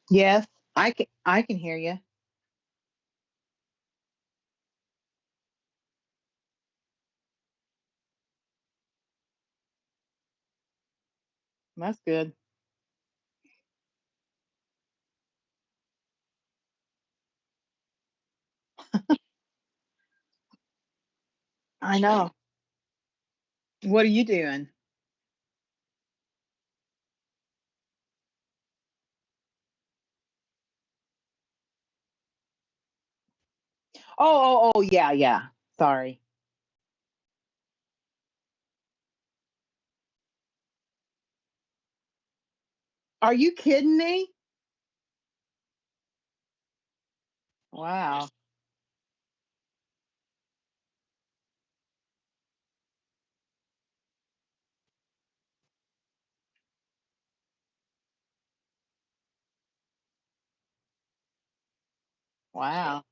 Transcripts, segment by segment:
Yes, I can hear you. That's good. I know. What are you doing? Oh, yeah, yeah. Sorry. Are you kidding me? Wow. Wow.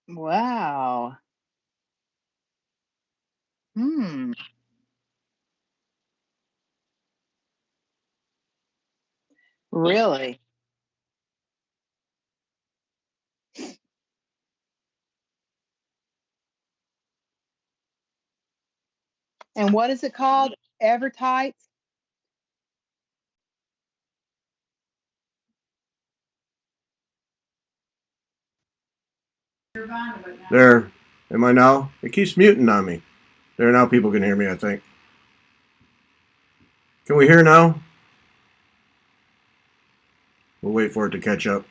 Wow. Hmm. Really? And what is it called? Evertites? There. Am I now? It keeps muting on me. There, now people can hear me, I think. Can we hear now? We'll wait for it to catch up.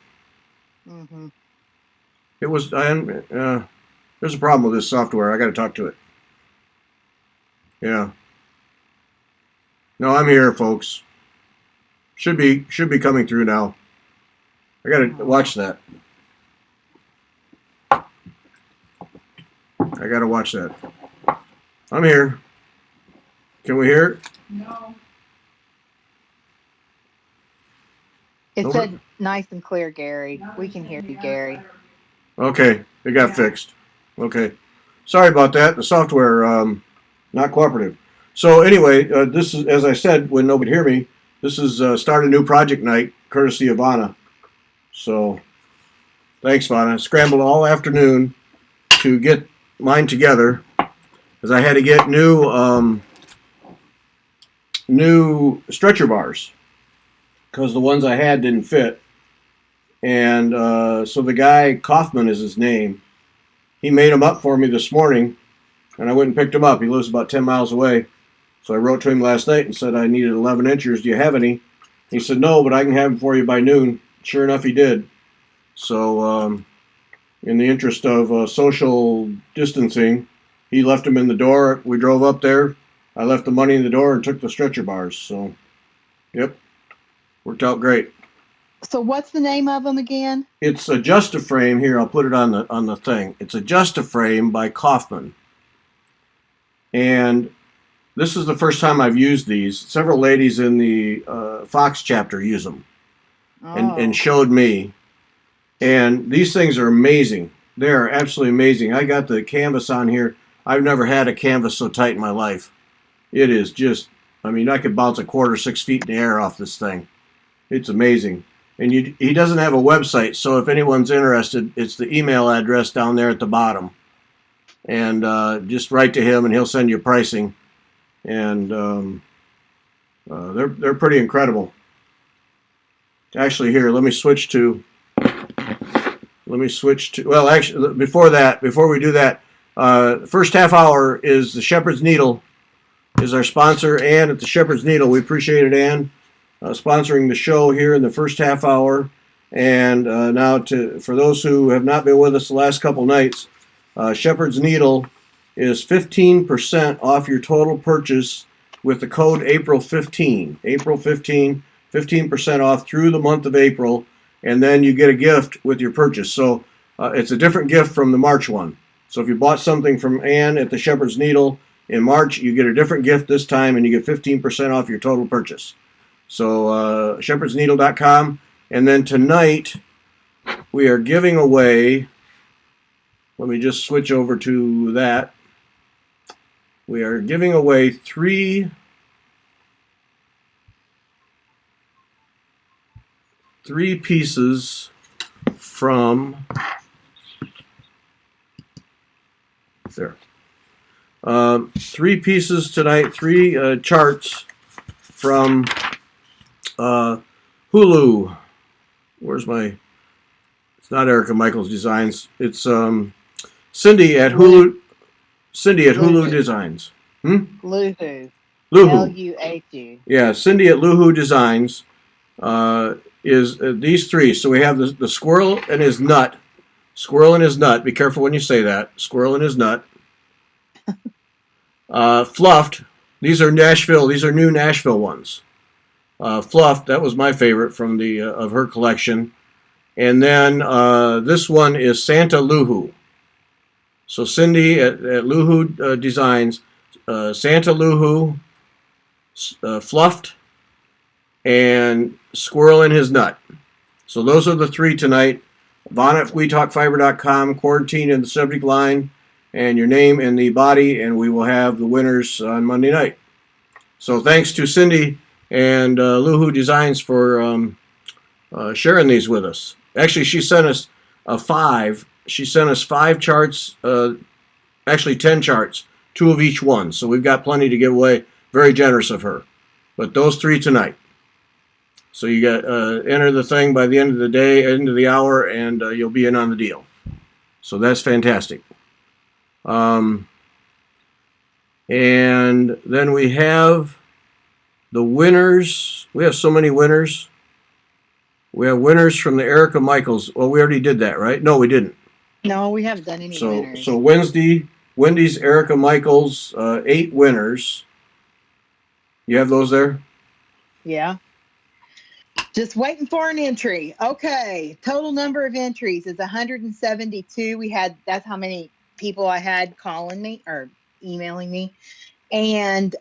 Hmm. It was, there's a problem with this software. I got to talk to it. Yeah. No, I'm here, folks. Should be coming through now. I got to Oh. watch that. I got to watch that. I'm here. Can we hear it? It Nobody? said nice and clear, Gary. We can hear you, Gary. Okay, it got fixed. Okay. Sorry about that. The software, not cooperative. So anyway, this is, as I said, when nobody hear me, this is start a new project night, courtesy of Anna. So thanks, Anna. Scrambled all afternoon to get mine together because I had to get new stretcher bars because the ones I had didn't fit. And so the guy, Kaufman is his name, he made them up for me this morning, and I went and picked him up. He lives about 10 miles away. So I wrote to him last night and said I needed 11 inchers. Do you have any? He said no, but I can have them for you by noon. Sure enough, he did. So, in the interest of social distancing, he left them in the door. We drove up there. I left the money in the door and took the stretcher bars. So, yep, worked out great. So what's the name of them again? It's a Just-A-Frame here. I'll put it on the thing. It's a Just-A-Frame by Kaufman, and this is the first time I've used these. Several ladies in the Fox chapter use them and Oh. showed me. And these things are amazing. They are absolutely amazing. I got the canvas on here. I've never had a canvas so tight in my life. It is just, I mean, I could bounce a quarter 6 feet in the air off this thing. It's amazing. And he doesn't have a website, so if anyone's interested, it's the email address down there at the bottom. And just write to him, and he'll send you pricing. And they're pretty incredible. Actually, here, let me switch to. Well, actually, before we do that, first half hour is the Shepherd's Needle is our sponsor, Ann at the Shepherd's Needle. We appreciate it, Ann, sponsoring the show here in the first half hour. And now, for those who have not been with us the last couple nights, Shepherd's Needle is 15% off your total purchase with the code April 15. April 15, 15% off through the month of April, and then you get a gift with your purchase. So it's a different gift from the March one. So if you bought something from Ann at the Shepherd's Needle in March, you get a different gift this time, and you get 15% off your total purchase. So shepherdsneedle.com. And then tonight we are giving away. Let me just switch over to that. we are giving away three pieces from there. 3 pieces tonight, 3 charts from Hulu. Where's my? It's not Erica Michaels Designs. It's Cindy at Hulu. Cindy at Hulu Designs. Luhu. Luhu. Luhu. Yeah, Cindy at Luhu Designs is these 3. So we have the squirrel and his nut. Squirrel and his nut. Be careful when you say that. Squirrel and his nut. Fluffed. These are Nashville. These are new Nashville ones. Fluffed. That was my favorite from the of her collection. And then this one is Santa Luhu. So Cindy at Luhu Designs, Santa Luhu, Fluffed, and Squirrel in his nut. So those are the 3 tonight. Vaughn at WeTalkFiber.com, quarantine in the subject line, and your name and the body, and we will have the winners on Monday night. So thanks to Cindy and Luhu Designs for sharing these with us. Actually, she sent us 5. She sent us 5 charts, actually 10 charts, 2 of each one. So we've got plenty to give away. Very generous of her. But those 3 tonight. So you got enter the thing by the end of the day, end of the hour, and you'll be in on the deal. So that's fantastic. And then we have the winners. We have so many winners. We have winners from the Erica Michaels. Well, we already did that, right? No, we didn't. No, we haven't done any winners. So Wendy's Erica Michaels, 8 winners. You have those there? Yeah. Just waiting for an entry. Okay. Total number of entries is 172. That's how many people I had calling me or emailing me. And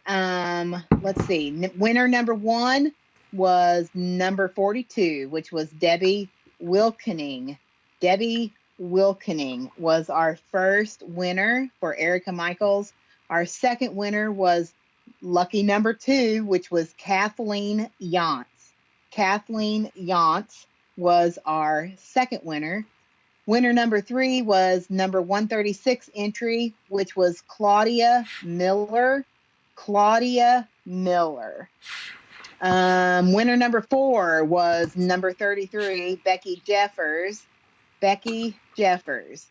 let's see. Winner number 1 was number 42, which was Debbie Wilkening. Debbie Wilkening was our first winner for Erica Michaels. Our second winner was lucky number 2, which was Kathleen Yantz. Kathleen Yantz was our second winner. Winner number 3 was number 136 entry, which was Claudia Miller. Claudia Miller. Winner number 4 was number 33, Becky Jeffers. Becky Jeffers.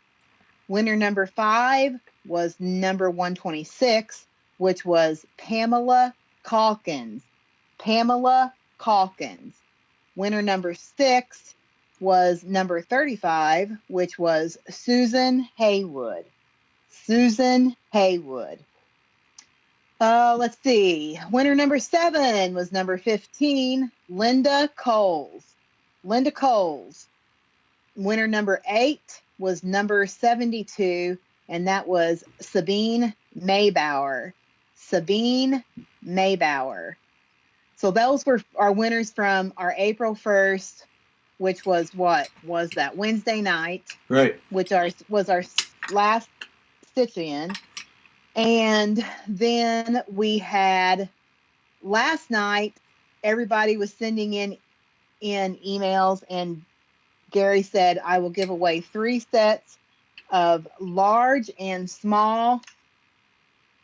Winner number 5 was number 126, which was Pamela Calkins. Pamela Calkins. Winner number 6 was number 35, which was Susan Haywood. Susan Haywood. Let's see. Winner number 7 was number 15, Linda Coles. Linda Coles. Winner number 8 was number 72, and that was Sabine Maybauer. Sabine Maybauer. So those were our winners from our April 1st, which was what was that Wednesday night, right? Which was our last stitch in, and then we had last night. Everybody was sending in emails, and Gary said I will give away 3 sets of large and small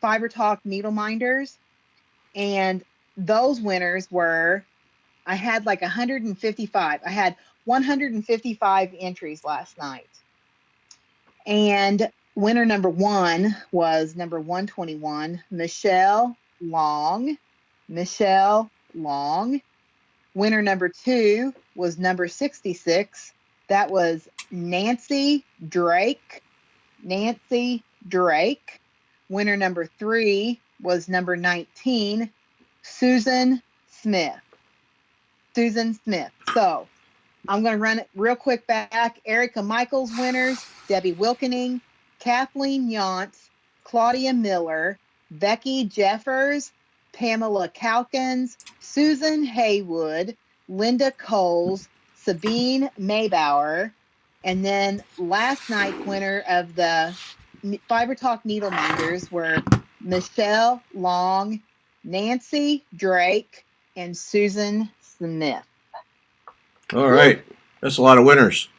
Fiber Talk needle minders, and those winners were, I had like 155. I had 155 entries last night. And winner number 1 was number 121, Michelle Long. Michelle Long. Winner number 2 was number 66. That was Nancy Drake. Nancy Drake. Winner number 3 was number 19, Susan Smith. Susan Smith. So I'm going to run it real quick back. Erica Michaels winners, Debbie Wilkening, Kathleen Yantz, Claudia Miller, Becky Jeffers, Pamela Calkins, Susan Haywood, Linda Coles, Sabine Maybauer, and then last night's winner of the Fiber Talk needle minders were Michelle Long, Nancy Drake, and Susan Smith. All right. That's a lot of winners.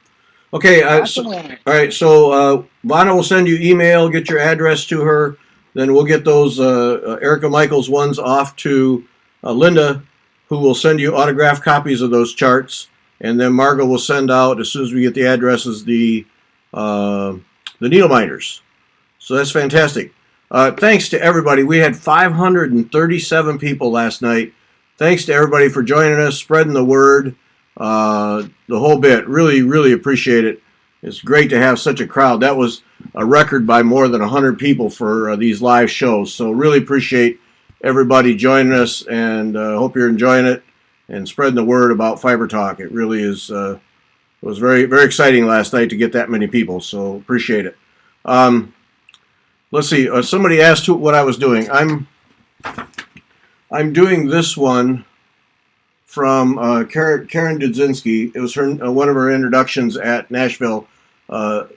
Okay. Lots of winners. All right. So Vonna will send you email, get your address to her. Then we'll get those Erica Michaels ones off to Linda, who will send you autographed copies of those charts. And then Margot will send out, as soon as we get the addresses, the needle minders. So that's fantastic. Thanks to everybody. We had 537 people last night. Thanks to everybody for joining us, spreading the word, the whole bit. Really, really appreciate it. It's great to have such a crowd. That was a record by more than 100 people for these live shows. So really appreciate everybody joining us, and hope you're enjoying it and spreading the word about Fiber Talk. It really is. It was very, very exciting last night to get that many people. So appreciate it. Let's see. Somebody asked what I was doing. I'm doing this one from Karen Dudzinski. It was her one of her introductions at Nashville. Thalarania.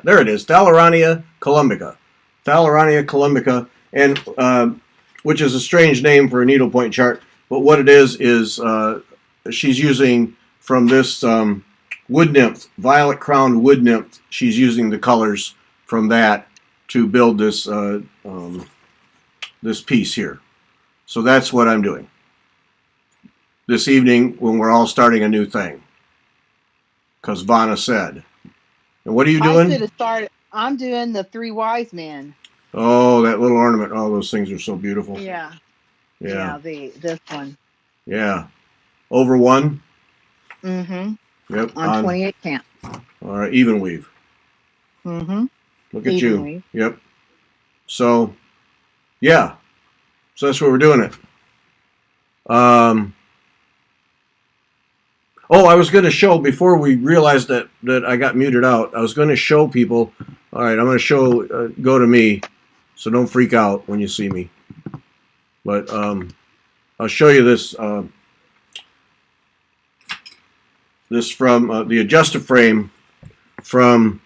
There it is. Thalarania columbica. Thalarania columbica, and which is a strange name for a needlepoint chart. But what it is she's using from this wood nymph, violet crowned wood nymph. She's using the colors from that to build this this piece here. So that's what I'm doing this evening when we're all starting a new thing. Because Vonna said. And what are you doing? I should have started. I'm doing the Three Wise Men. Oh, that little ornament. Oh, those things are so beautiful. Yeah. Yeah. This one. Yeah. Over one? Mm-hmm. Yep. On 28 count. All right, even weave. Mm-hmm. Look at Even you. weave. Yep. So, yeah. So that's what we're doing it. Oh, I was going to show, before we realized that I got muted out, I was going to show people. All right, I'm going to show, go to me, so don't freak out when you see me. But I'll show you this. This from the Adjust-A-Frame from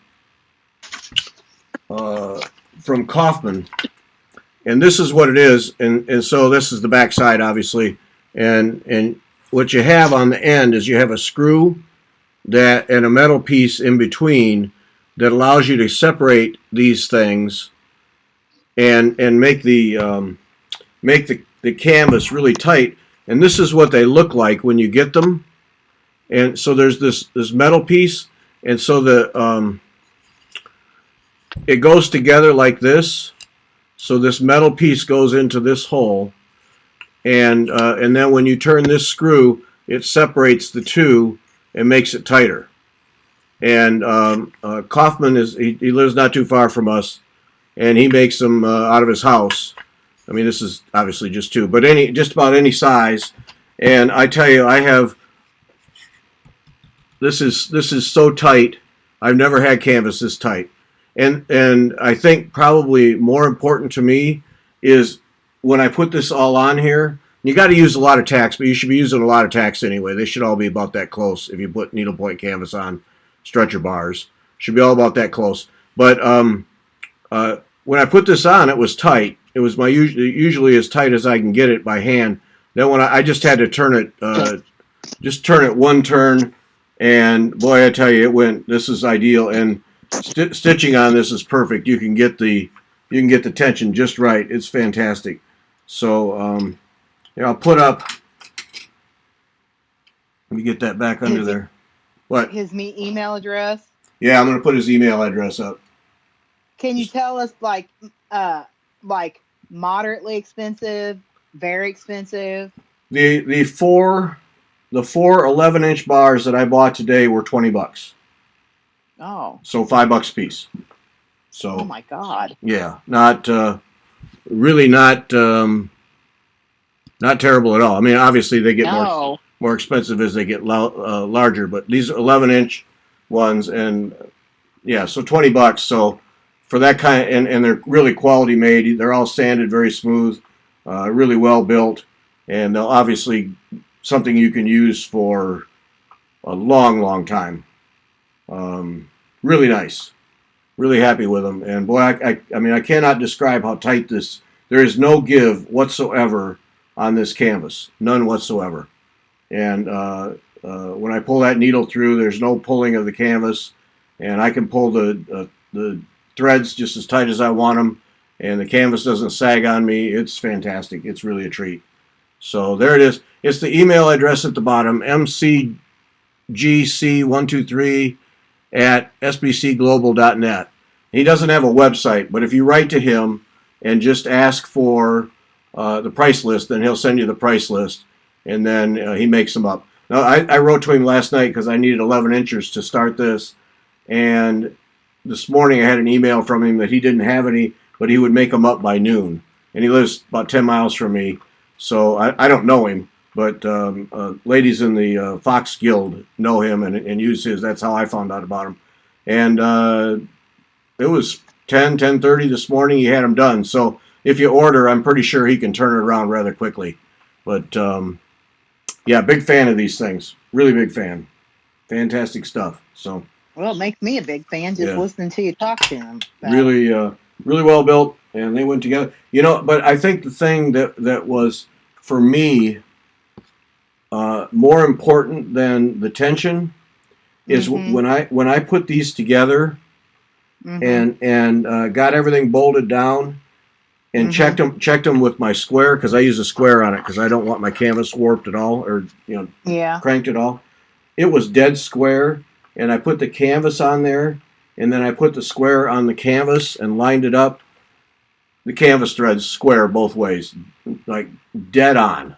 Kaufman. And this is what it is. And so this is the back side, obviously. And what you have on the end is you have a screw that and a metal piece in between that allows you to separate these things and make the canvas really tight. And this is what they look like when you get them. And so there's this metal piece, and so it goes together like this. So this metal piece goes into this hole, and then when you turn this screw, it separates the two and makes it tighter. And Kaufman he lives not too far from us, and he makes them out of his house. I mean, this is obviously just two, but just about any size. And I tell you, I have. This is so tight. I've never had canvas this tight. And I think probably more important to me is when I put this all on here, you got to use a lot of tacks, but you should be using a lot of tacks anyway. They should all be about that close if you put needlepoint canvas on stretcher bars. Should be all about that close. But when I put this on, it was tight. It was usually as tight as I can get it by hand. Then when I just had to turn it, just turn it one turn. And boy, I tell you, it went. This is ideal, and stitching on this is perfect. You can get the tension just right. It's fantastic. So I'll put up. Let me get that back under there. What? His email address. Yeah, I'm going to put his email address up. Can you tell us like moderately expensive, very expensive? The four 11-inch bars that I bought today were $20. Oh. So $5 a piece. So. Oh my God. Yeah, not really not terrible at all. I mean, obviously they get more expensive as they get larger, but these are 11-inch ones, and yeah, so $20. So for that kind, and they're really quality made. They're all sanded, very smooth, really well built, and they'll obviously something you can use for a long, long time. Really nice. really happy with them. And boy, I mean, I cannot describe how tight this. There is no give whatsoever on this canvas, none whatsoever. And when I pull that needle through, there's no pulling of the canvas, and I can pull the threads just as tight as I want them, and the canvas doesn't sag on me. It's fantastic. It's really a treat. So there it is. It's the email address at the bottom, mcgc123 at sbcglobal.net. He doesn't have a website, but if you write to him and just ask for the price list, then he'll send you the price list, and then he makes them up. Now, I wrote to him last night because I needed 11 inches to start this, and this morning I had an email from him that he didn't have any, but he would make them up by noon. And he lives about 10 miles from me, so I don't know him, but ladies in the Fox Guild know him and use his. That's how I found out about him. And it was 10:30 this morning. He had them done. So if you order, I'm pretty sure he can turn it around rather quickly. But yeah, big fan of these things. Really big fan. Fantastic stuff. So. Well, it makes me a big fan just listening to you talk to him. Really, really well built, and they went together. You know, but I think the thing that was for me more important than the tension is when I put these together and got everything bolted down and checked them with my square, because I use a square on it because I don't want my canvas warped at all or cranked at all. It was dead square. And I put the canvas on there, and then I put the square on the canvas and lined it up. The canvas threads square both ways, like dead on.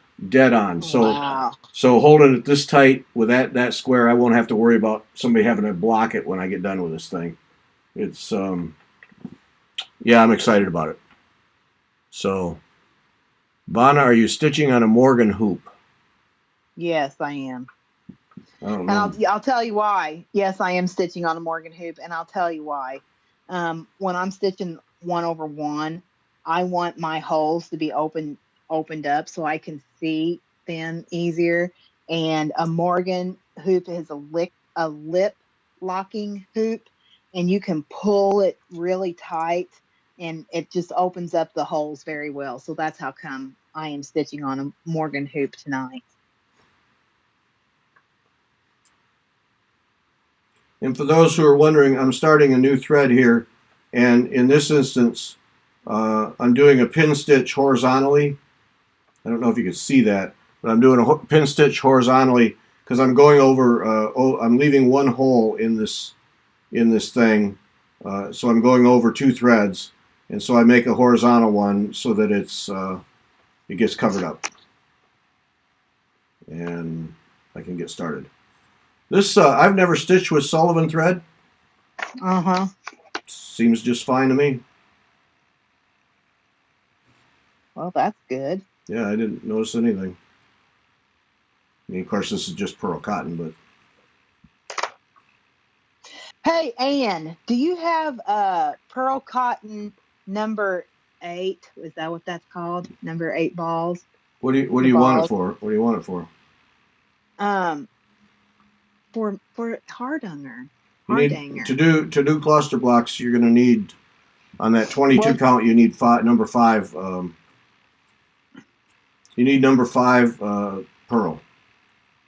So holding it this tight with that square, I won't have to worry about somebody having to block it when I get done with this thing. It's yeah, I'm excited about it. So, Vonna, are you stitching on a Morgan hoop? Yes, I am. And I'll tell you why. Yes, I am stitching on a Morgan hoop, and I'll tell you why. When I'm stitching 1/1, I want my holes to be opened up so I can see them easier. And a Morgan hoop is a lip locking hoop, and you can pull it really tight, and it just opens up the holes very well. So that's how come I am stitching on a Morgan hoop tonight. And for those who are wondering, I'm starting a new thread here, and in this instance, I'm doing a pin stitch horizontally. I don't know if you can see that, but I'm doing a pin stitch horizontally because I'm going over. I'm leaving one hole in this thing, so I'm going over 2 threads, and so I make a horizontal one so that it gets covered up, and I can get started. This I've never stitched with Sullivan thread. Seems just fine to me. Well, that's good. Yeah, I didn't notice anything. I mean, of course, this is just pearl cotton, but. Hey, Ann, do you have pearl cotton number 8? Is that what that's called? Number 8 balls? What do you want it for? What do you want it for? For Hardanger. To do cluster blocks, you're going to need, on that 22 count, you need number 5. You need number 5 pearl.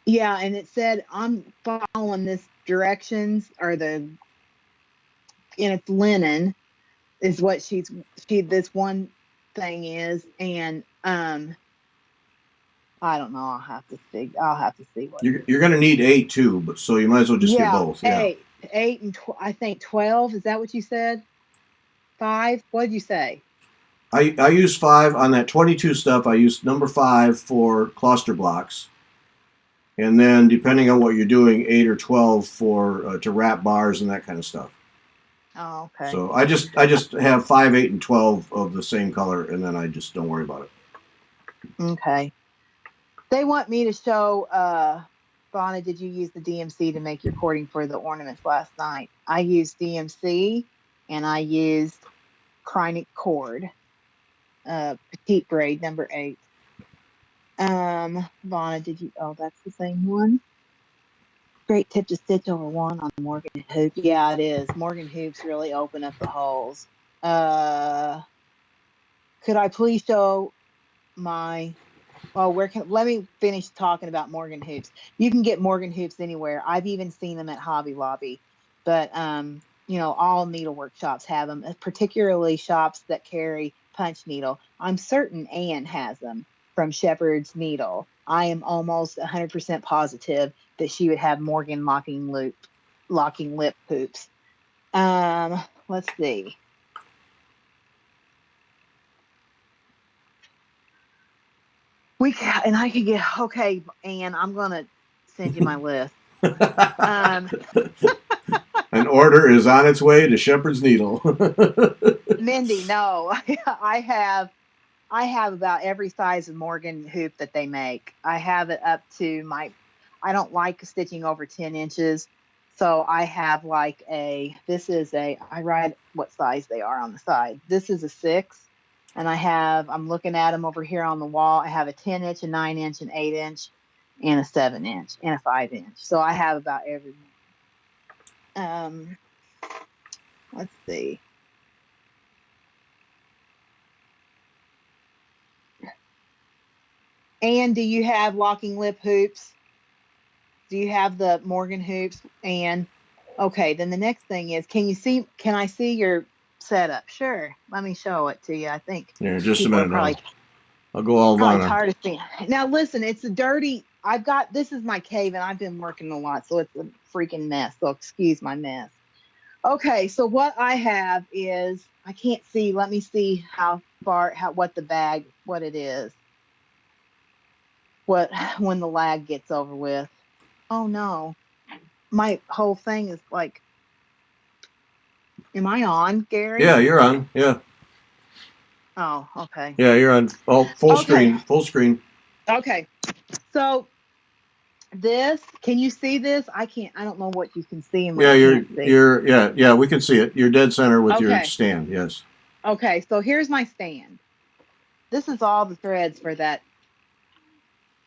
Yeah, and it said I'm following this directions, and it's linen is what this one thing is, and I don't know. I'll have to see what you're going to need 8 too, but so you might as well just get both. Yeah, 8 and I think 12. Is that what you said? 5? What did you say? I use 5 on that 22 stuff. I use number 5 for cluster blocks, and then depending on what you're doing, 8 or 12 for to wrap bars and that kind of stuff. Oh, okay. So I just have 5, 8, and 12 of the same color, and then I just don't worry about it. Okay. They want me to show, Vonna, did you use the DMC to make your cording for the ornaments last night? I used DMC, and I used Krynic cord, petite braid, number 8. Vonna, did you, that's the same one? Great tip to stitch over one on Morgan Hoop. Yeah, it is. Morgan Hoops really open up the holes. Could I please show my let me finish talking about Morgan Hoops. You can get Morgan Hoops anywhere. I've even seen them at Hobby Lobby. But all needlework shops have them, particularly shops that carry punch needle. I'm certain Ann has them from Shepherd's Needle. I am almost 100% positive that she would have Morgan locking lip hoops. Let's see. I could get, okay, Ann, I'm going to send you my list. An order is on its way to Shepherd's Needle. Mindy, no. I have about every size of Morgan hoop that they make. I have it up to I don't like stitching over 10 inches. So I have I write what size they are on the side. This is a 6. And I'm looking at them over here on the wall. I have a 10 inch, a 9 inch, an 8 inch, and a 7 inch, and a 5 inch. So I have about every one. Let's see. And do you have locking lip hoops? Do you have the Morgan hoops? And okay, then the next thing is, can I see your setup? Sure. Let me show it to you. I think. Yeah, just a minute. I'll go all on. Tired of seeing. Now listen, it's a dirty. This is my cave and I've been working a lot, so it's a freaking mess. So excuse my mess. Okay, so what I have is, I can't see. Let me see what it is. When the lag gets over with. Oh no, my whole thing is am I on, Gary? Yeah, you're on. Yeah. Oh, okay. Yeah, you're on. Full screen. Okay. So can you see this? I don't know what you can see. Yeah, we can see it. You're dead center with your stand. Yes. Okay, so here's my stand. This is all the threads for that.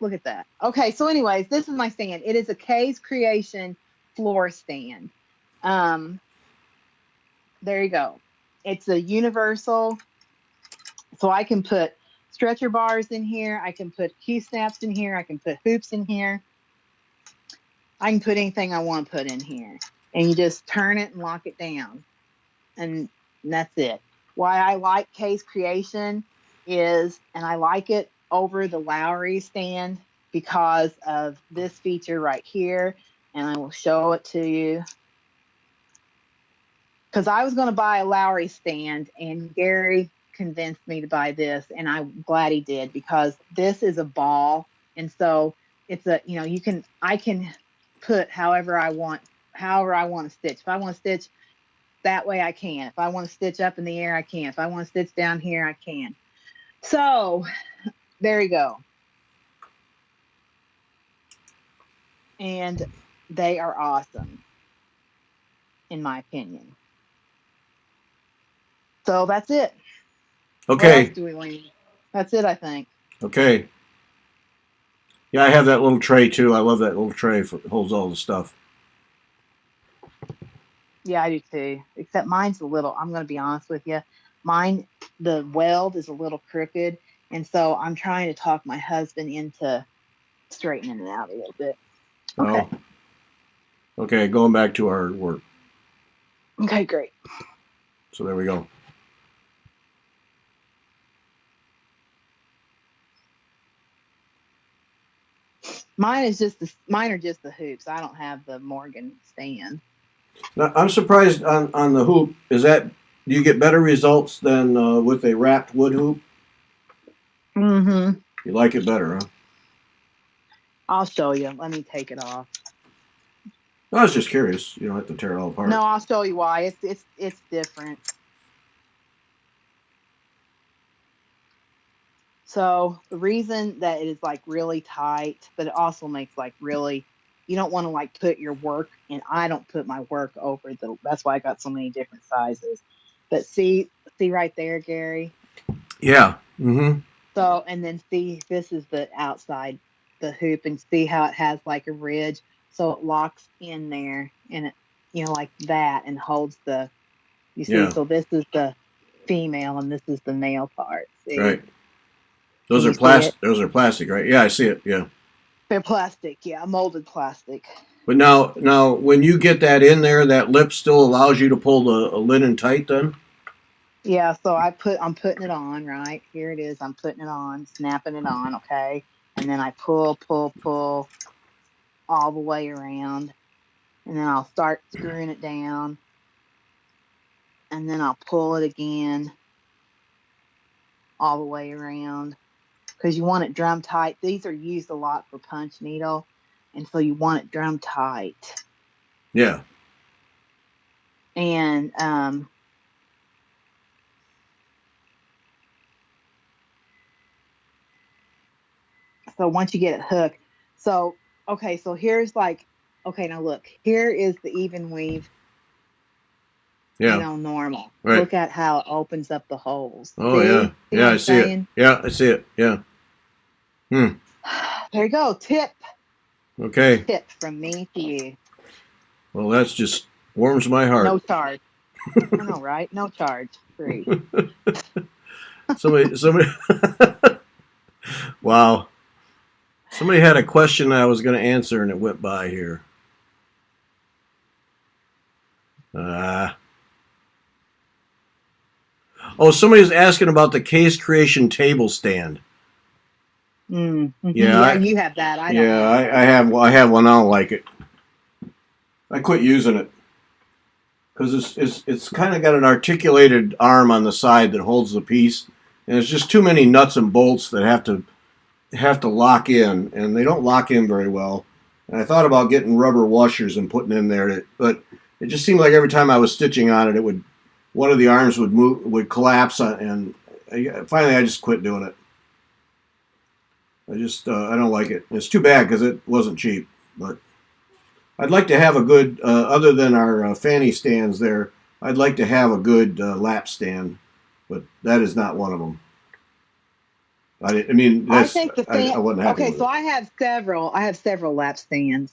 Look at that. Okay, so anyways, this is my stand. It is a Kay's Creation floor stand. There you go. It's a universal. So I can put stretcher bars in here. I can put Q-snaps in here. I can put hoops in here. I can put anything I want to put in here. And you just turn it and lock it down. And that's it. Why I like Kay's Creation and I like it over the Lowry stand because of this feature right here. And I will show it to you. Because I was going to buy a Lowry stand, and Gary convinced me to buy this, and I'm glad he did, because this is a ball. And so it's I can put however I want to stitch. If I want to stitch that way, I can. If I want to stitch up in the air, I can. If I want to stitch down here, I can. So there you go. And they are awesome, in my opinion. So that's it. Okay. What else do we leave? That's it, I think. Okay. Yeah, I have that little tray too. I love that little tray. It holds all the stuff. Yeah, I do too. Except mine's I'm going to be honest with you. Mine, the weld is a little crooked. And so I'm trying to talk my husband into straightening it out a little bit. Okay. Oh. Okay, going back to our work. Okay, great. So there we go. Mine are just the hoops. I don't have the Morgan stand. Now, I'm surprised on the hoop. Do you get better results than with a wrapped wood hoop? Mm-hmm. You like it better, huh? I'll show you. Let me take it off. I was just curious. You don't have to tear it all apart. No, I'll show you why. It's different. So the reason that it is really tight, but it also makes you don't want to put your work, and I don't put my work over that's why I got so many different sizes. But see right there, Gary? Yeah. Mm-hmm. So, and then see, this is the outside, the hoop, and see how it has a ridge. so it locks in there, and it, like that, and holds the. You see, Yeah. so this is the female, and this is the male part. See, Right. can Those are you see it? plastic. Those are plastic, right? Yeah, I see it. Yeah. They're plastic, yeah, molded plastic. But now, when you get that in there, that lip still allows you to pull the linen tight. Then. Yeah, so I'm putting it on, right? Here it is. I'm putting it on, snapping it on, okay? And then I pull all the way around. And then I'll start screwing it down. And then I'll pull it again all the way around. Because you want it drum tight. These are used a lot for punch needle. And so you want it drum tight. Yeah. And so once you get it hooked, so okay, so here's like, okay, now look, here is the even weave, Yeah. normal. Right. Look at how it opens up the holes. Oh See? yeah. See Yeah, what I I'm see it. saying? Yeah, I see it. Yeah. Hmm. There you go. Tip Okay. from me to you. Well, that's just warms my heart. No charge. I know, right? No charge. Free. Somebody. Wow. Somebody had a question I was going to answer, and it went by here. Oh, somebody's asking about the Case Creation table stand. Mm-hmm. Yeah, you have that. I don't. Yeah, I have. Well, I have one. I don't like it. I quit using it because it's kind of got an articulated arm on the side that holds the piece, and it's just too many nuts and bolts that have to lock in, and they don't lock in very well. And I thought about getting rubber washers and putting in there, but it just seemed like every time I was stitching on it, one of the arms would collapse, and finally I just quit doing it. I don't like it. It's too bad because it wasn't cheap, but I'd like to have a good, other than our fanny stands there, I'd like to have a good lap stand, but that is not one of them. I mean, I think the I wasn't happy okay, with so it. I have several lap stands,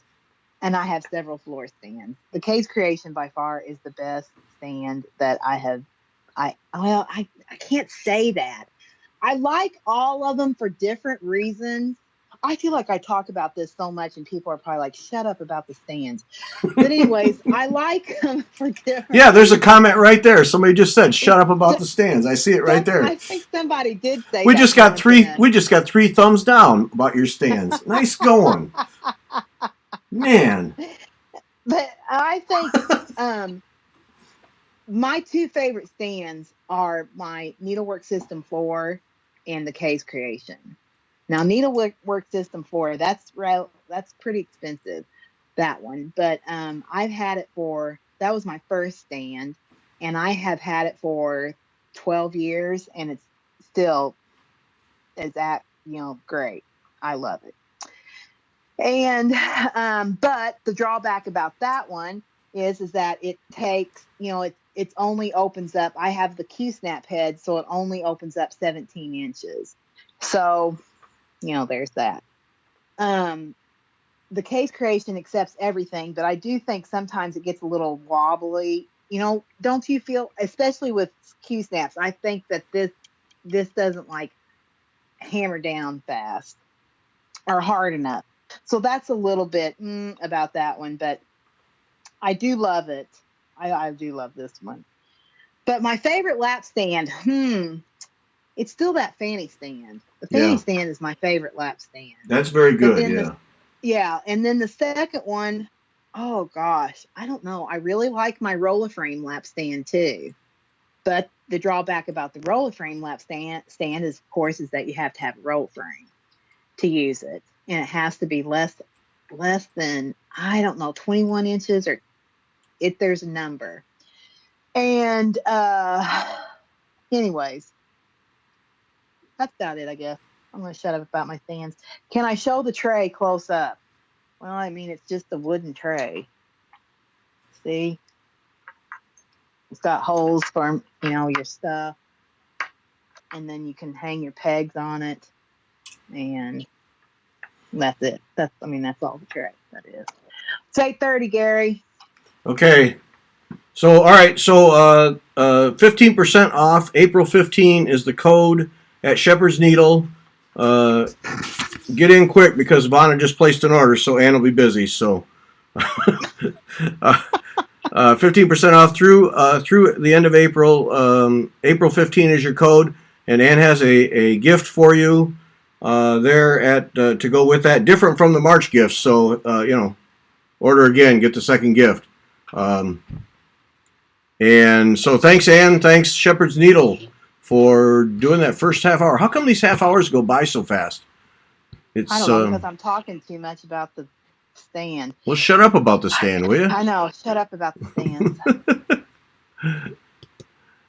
and I have several floor stands. The Case Creation by far is the best stand that I have. I can't say that. I like all of them for different reasons. I feel like I talk about this so much, and people are probably like, "Shut up about the stands." But anyways, I like them for different. Yeah, there's a comment right there. Somebody just said, "Shut up about the stands." I see it right there. I think somebody did say We that. just got three. We just got 3 thumbs down about your stands. Nice going, man. But I think my two favorite stands are my Needlework System 4 and the Case Creation. Now, Needlework System 4, that's pretty expensive, that one. But I've had it that was my first stand, and I have had it for 12 years, and it's still is that great. I love it. And but the drawback about that one is that it takes, it's only opens up. I have the Q-snap head, so it only opens up 17 inches. So, there's that. The Case Creation accepts everything, but I do think sometimes it gets a little wobbly. Don't you feel, especially with Q-snaps, I think that this doesn't like hammer down fast or hard enough. So that's a little bit about that one, but I do love it. I do love this one. But my favorite lap stand, it's still that fanny stand. The fanny stand is my favorite lap stand. That's very good, yeah. And then the second one, oh gosh, I don't know. I really like my roller frame lap stand too. But the drawback about the roller frame lap stand is, of course, is that you have to have a roll frame to use it. And it has to be less than, I don't know, 21 inches, or there's a number. And anyways, that's about it, I guess. I'm going to shut up about my stands. Can I show the tray close up? Well, I mean, it's just a wooden tray. See? It's got holes for, your stuff. And then you can hang your pegs on it. And that's it. That's all the tray that is. Say 30, Gary. Okay. So, all right. So, 15% off. April 15 is the code at Shepherd's Needle. Get in quick because Vanna just placed an order, so Ann will be busy. So, 15% off through the end of April. April 15 is your code, and Ann has a gift for you there at to go with that, different from the March gifts. So, order again, get the second gift. And so thanks, Ann. Thanks, Shepherd's Needle, for doing that first half hour. How come these half hours go by so fast? It's, I don't know, because I'm talking too much about the stand. Well, shut up about the stand, will you? I know. Shut up about the stands.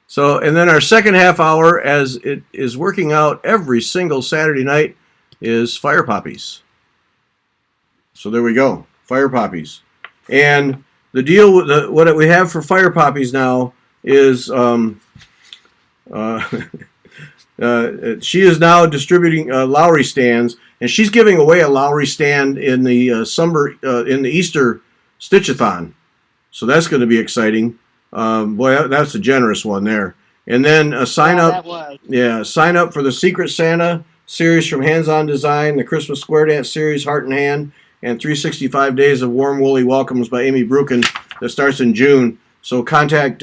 So, and then our second half hour, as it is working out every single Saturday night, is Fire Poppies. So there we go, Fire Poppies. And the deal with what we have for Fire Poppies now is she is now distributing Lowry stands, and she's giving away a Lowry stand in the in the Easter Stitchathon. So that's going to be exciting. Boy, that's a generous one there. And then sign up. Sign up for the Secret Santa series from Hands On Design, the Christmas Square Dance series Heart in Hand, and 365 Days of Warm Woolly Welcomes by Amy Brukin that starts in June. So contact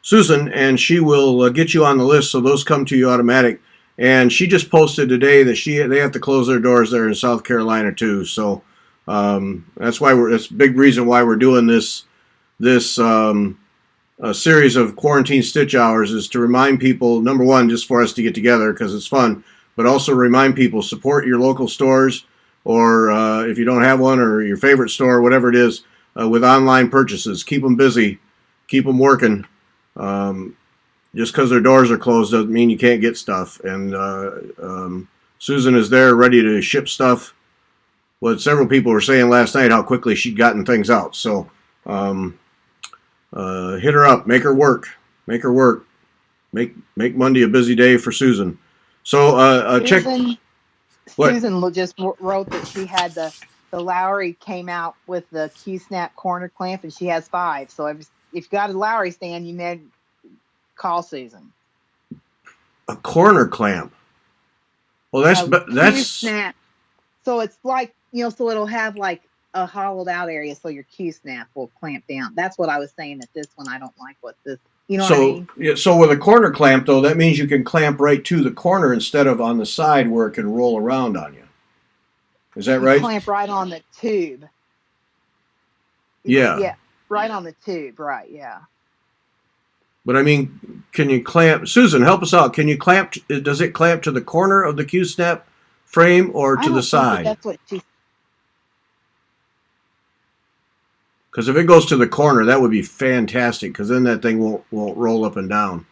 Susan, and she will get you on the list, so those come to you automatic. And she just posted today that they have to close their doors there in South Carolina too. So that's a big reason why we're doing this series of quarantine stitch hours, is to remind people, number one, just for us to get together because it's fun, but also remind people, support your local stores, or if you don't have one, or your favorite store, whatever it is, with online purchases. Keep them busy, keep them working. Just because their doors are closed doesn't mean you can't get stuff. And Susan is there ready to ship stuff. Well, several people were saying last night how quickly she'd gotten things out. So hit her up, make her work. Make Monday a busy day for Susan. So check. Susan just wrote that she had the Lowry came out with the Q-snap corner clamp, and she has 5. So if you got a Lowry stand, you may call Susan. A corner clamp. Well, that's Q-snap. So it's like, so it'll have like a hollowed out area, so your Q-snap will clamp down. That's what I was saying, that this one I don't like what this. What I mean? Yeah, so with a corner clamp, though, that means you can clamp right to the corner instead of on the side where it can roll around on you. Is that right? Clamp right on the tube. Yeah. Yeah, right on the tube, right, yeah. But I mean, can you clamp? Susan, help us out. Can you clamp? Does it clamp to the corner of the Q-snap frame or to the side? That's what she. Because if it goes to the corner, that would be fantastic. Because then that thing won't roll up and down.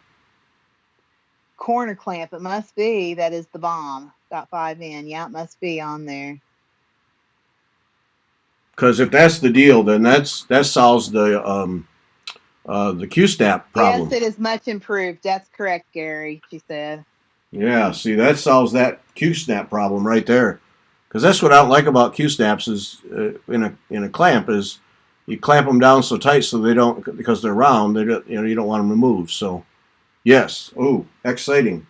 Corner clamp. It must be. That is the bomb. Got 5 in. Yeah, it must be on there. Because if that's the deal, then that solves the Q-snap problem. Yes, it is much improved. That's correct, Gary. She said. Yeah. See, that solves that Q-snap problem right there. Because that's what I don't like about Q-snaps is in a clamp is. You clamp them down so tight so they don't, because they're round. They don't, you don't want them to move. So, yes. Oh, exciting.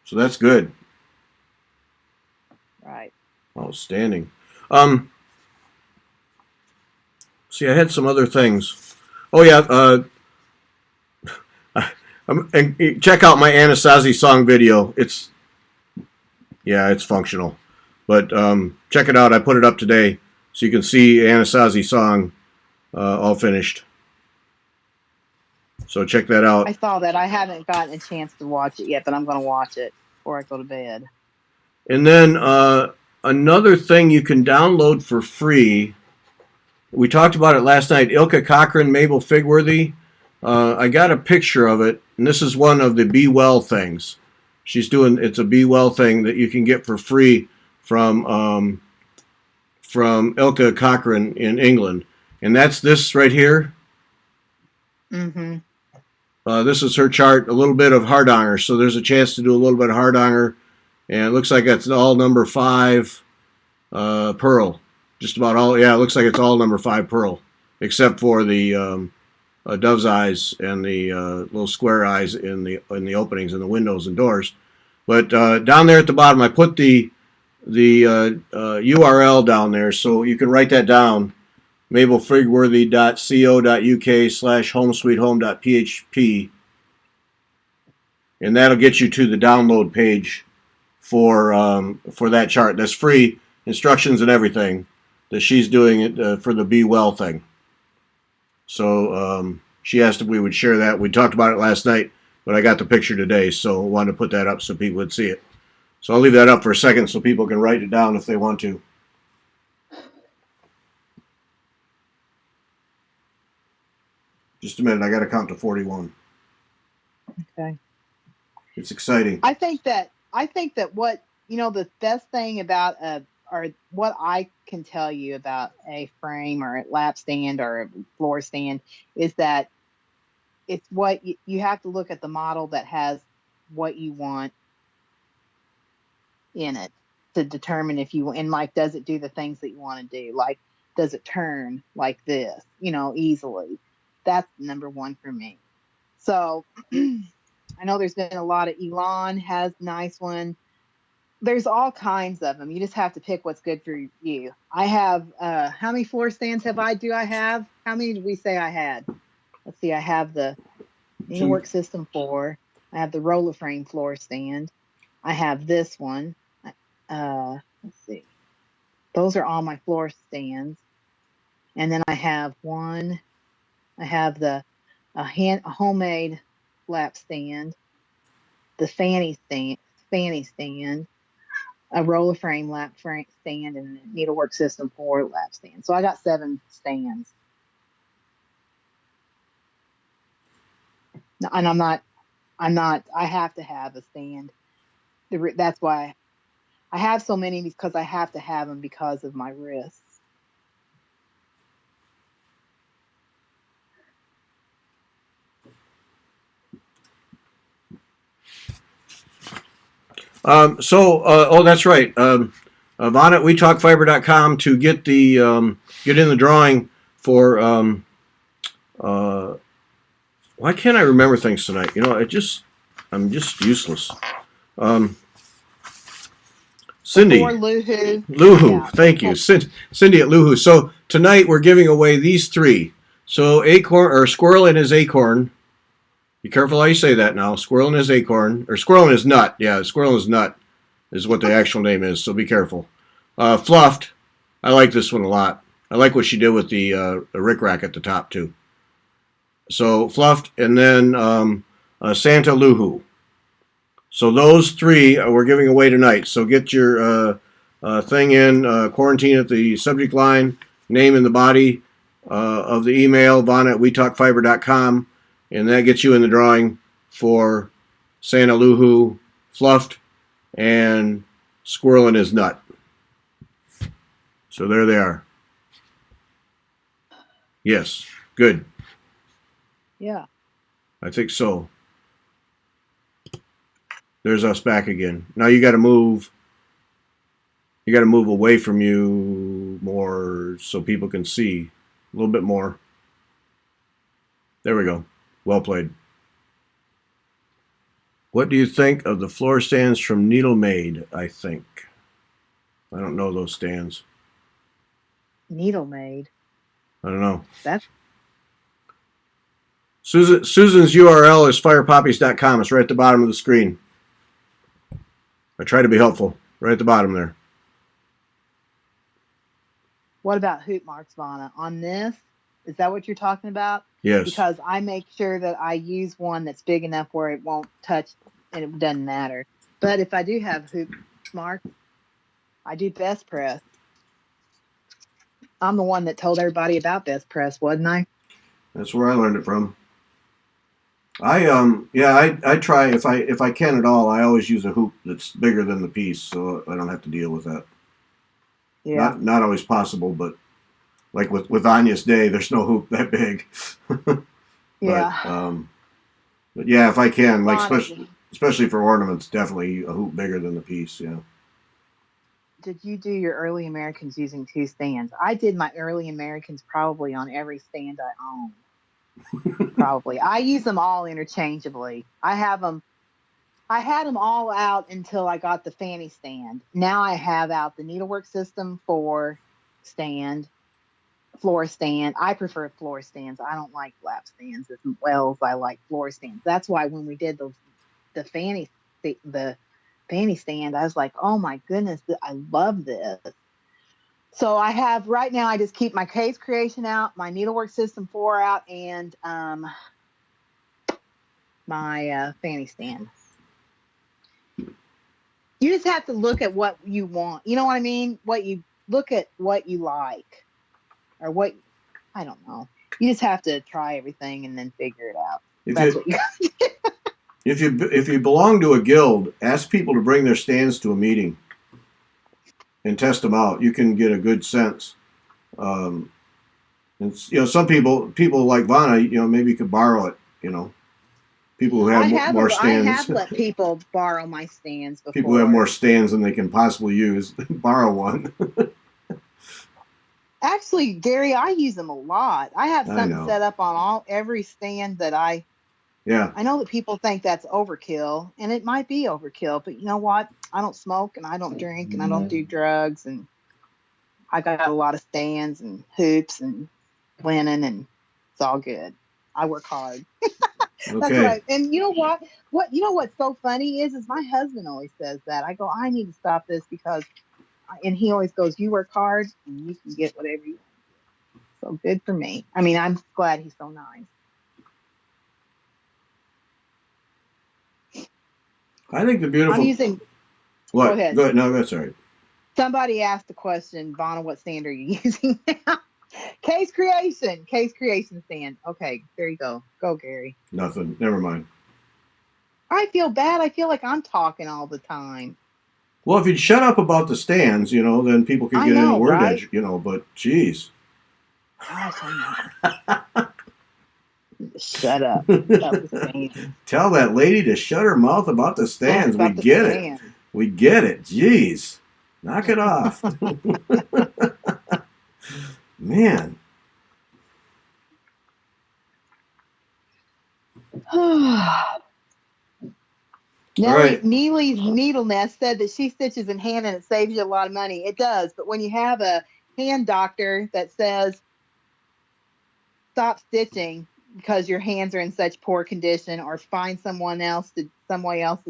So that's good. Right. Outstanding. See, I had some other things. Oh yeah. And check out my Anasazi song video. It's functional, but check it out. I put it up today. So you can see Anasazi song all finished. So check that out. I saw that. I haven't gotten a chance to watch it yet, but I'm going to watch it before I go to bed. And then another thing you can download for free. We talked about it last night. Ilka Cochran, Mabel Figworthy. I got a picture of it, and this is one of the Be Well things. It's a Be Well thing that you can get for free from Ilka Cochran in England. And that's this right here. Mm-hmm. This is her chart, a little bit of Hardanger. So there's a chance to do a little bit of Hardanger. And it looks like that's all number 5. pearl. Just about all. Yeah, it looks like it's all number 5 pearl, except for the dove's eyes and the little square eyes in the openings and the windows and doors. But down there at the bottom, I put the URL down there, so you can write that down. mabelfrigworthy.co.uk/homesweethome.php, and that'll get you to the download page for that chart. That's free, instructions and everything. That she's doing it for the Be Well thing. So she asked if we would share that. We talked about it last night, but I got the picture today, so I wanted to put that up so people would see it. So I'll leave that up for a second so people can write it down if they want to. Just a minute, I got to count to 41. Okay. It's exciting. I think that what, the best thing about or what I can tell you about a frame or a lap stand or a floor stand is that it's what you have to look at the model that has what you want in it to determine if you, and like, does it do the things that you want to do? Like, does it turn like this, easily? That's number one for me. So I know there's been a lot of, Elon has a nice one. There's all kinds of them. You just have to pick what's good for you. I have, how many floor stands do I have? How many did we say I had? Let's see. I have the Needlework System 4. I have the roller frame floor stand. I have this one. Let's see. Those are all my floor stands. And then I have one. I have a homemade lap stand, the fanny stand, a roller frame lap stand, and a Needlework System 4 lap stand. So I got 7 stands. And I'm not, I have to have a stand. That's why I have so many, because I have to have them because of my wrists. That's right. On at WeTalkFiber.com to get get in the drawing for. Why can't I remember things tonight? I'm just useless. Cindy. Or Luhu. Yeah. Thank you. Cindy at Luhu. So tonight we're giving away these 3. So squirrel and his acorn. Be careful how you say that now. Squirrel and his acorn. Or squirrel and his nut. Yeah, squirrel and his nut is what the actual name is. So be careful. Fluffed. I like this one a lot. I like what she did with the rickrack at the top too. So Fluffed, and then Santa Luhu. So those 3 we're giving away tonight. So get your thing in, quarantine at the subject line, name in the body of the email, Vonna at WeTalkFiber.com, and that gets you in the drawing for Santa Luhu, Fluffed, and Squirrel and his nut. So there they are. Yes, good. Yeah. I think so. There's us back again. Now you got to move. You got to move away from you more so people can see a little bit more. There we go. Well played. What do you think of the floor stands from Needle Made? I think. I don't know those stands. Needle Made. I don't know. That's Susan's URL is firepoppies.com. It's right at the bottom of the screen. I try to be helpful. Right at the bottom there. What about hoop marks, Vonna? On this, is that what you're talking about? Yes. Because I make sure that I use one that's big enough where it won't touch and it doesn't matter. But if I do have hoop marks, I do Best Press. I'm the one that told everybody about Best Press, wasn't I? That's where I learned it from. I try if I can at all. I always use a hoop that's bigger than the piece, so I don't have to deal with that. Yeah. Not always possible, but like with Anya's day, there's no hoop that big. Yeah. But yeah, if I can, like especially for ornaments, definitely a hoop bigger than the piece. Yeah. did you do your early Americans using two stands? I did my early Americans probably on every stand I own. Probably. I use them all interchangeably. I had them all out until I got the fanny stand. Now I have out the needlework system for stand, floor stand. I prefer floor stands. I don't like lap stands as well as I like floor stands. That's why when we did the fanny stand, I was like, oh my goodness, I love this. So I have right now. I just keep my case creation out, my needlework system 4 out, and my fanny stand. You just have to look at what you want. You know what I mean? Look at what you like, or what, I don't know. You just have to try everything and then figure it out. If you belong to a guild, ask people to bring their stands to a meeting and test them out. You can get a good sense. And some people like Vanna, maybe you could borrow it. People who have more stands. I have let people borrow my stands before. People who have more stands than they can possibly use, borrow one. Actually, Gary, I use them a lot. I have something set up on every stand that Yeah. I know that people think that's overkill, and it might be overkill, but you know what? I don't smoke, and I don't drink, and I don't do drugs, and I got a lot of stands and hoops and linen, and it's all good. I work hard. Okay. That's right. And you know what? What's so funny is my husband always says that. I go, I need to stop this because, and he always goes, you work hard and you can get whatever you want. So good for me. I mean, I'm glad he's so nice. I think the beautiful. I'm using. What? Go ahead. No, that's all right. Somebody asked the question, Vanna, what stand are you using now? Case creation stand. Okay, there you go. Go, Gary. Nothing. Never mind. I feel bad. I feel like I'm talking all the time. Well, if you'd shut up about the stands, then people could get in a word edge, but geez. Gosh, I know. Shut up. Tell that lady to shut her mouth about the stands. We get it. We get it. Jeez. Knock it off. Man. Neely's Needle Nest said that she stitches in hand and it saves you a lot of money. It does, but when you have a hand doctor that says stop stitching because your hands are in such poor condition, or find some way else to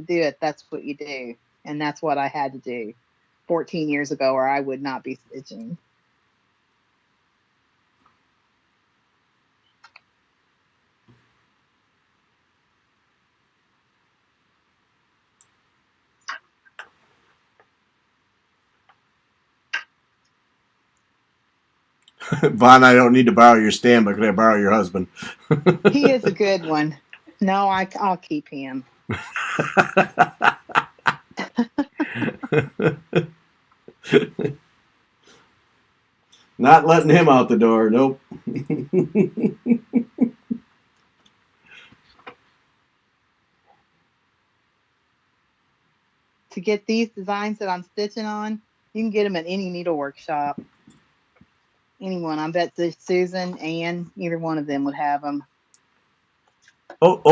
do it, that's what you do. And that's what I had to do 14 years ago, or I would not be stitching. Vaughn, I don't need to borrow your stand, but can I borrow your husband? He is a good one. No, I'll keep him. Not letting him out the door. Nope. To get these designs that I'm stitching on, you can get them at any needlework shop. Anyone. I bet Susan and either one of them would have them.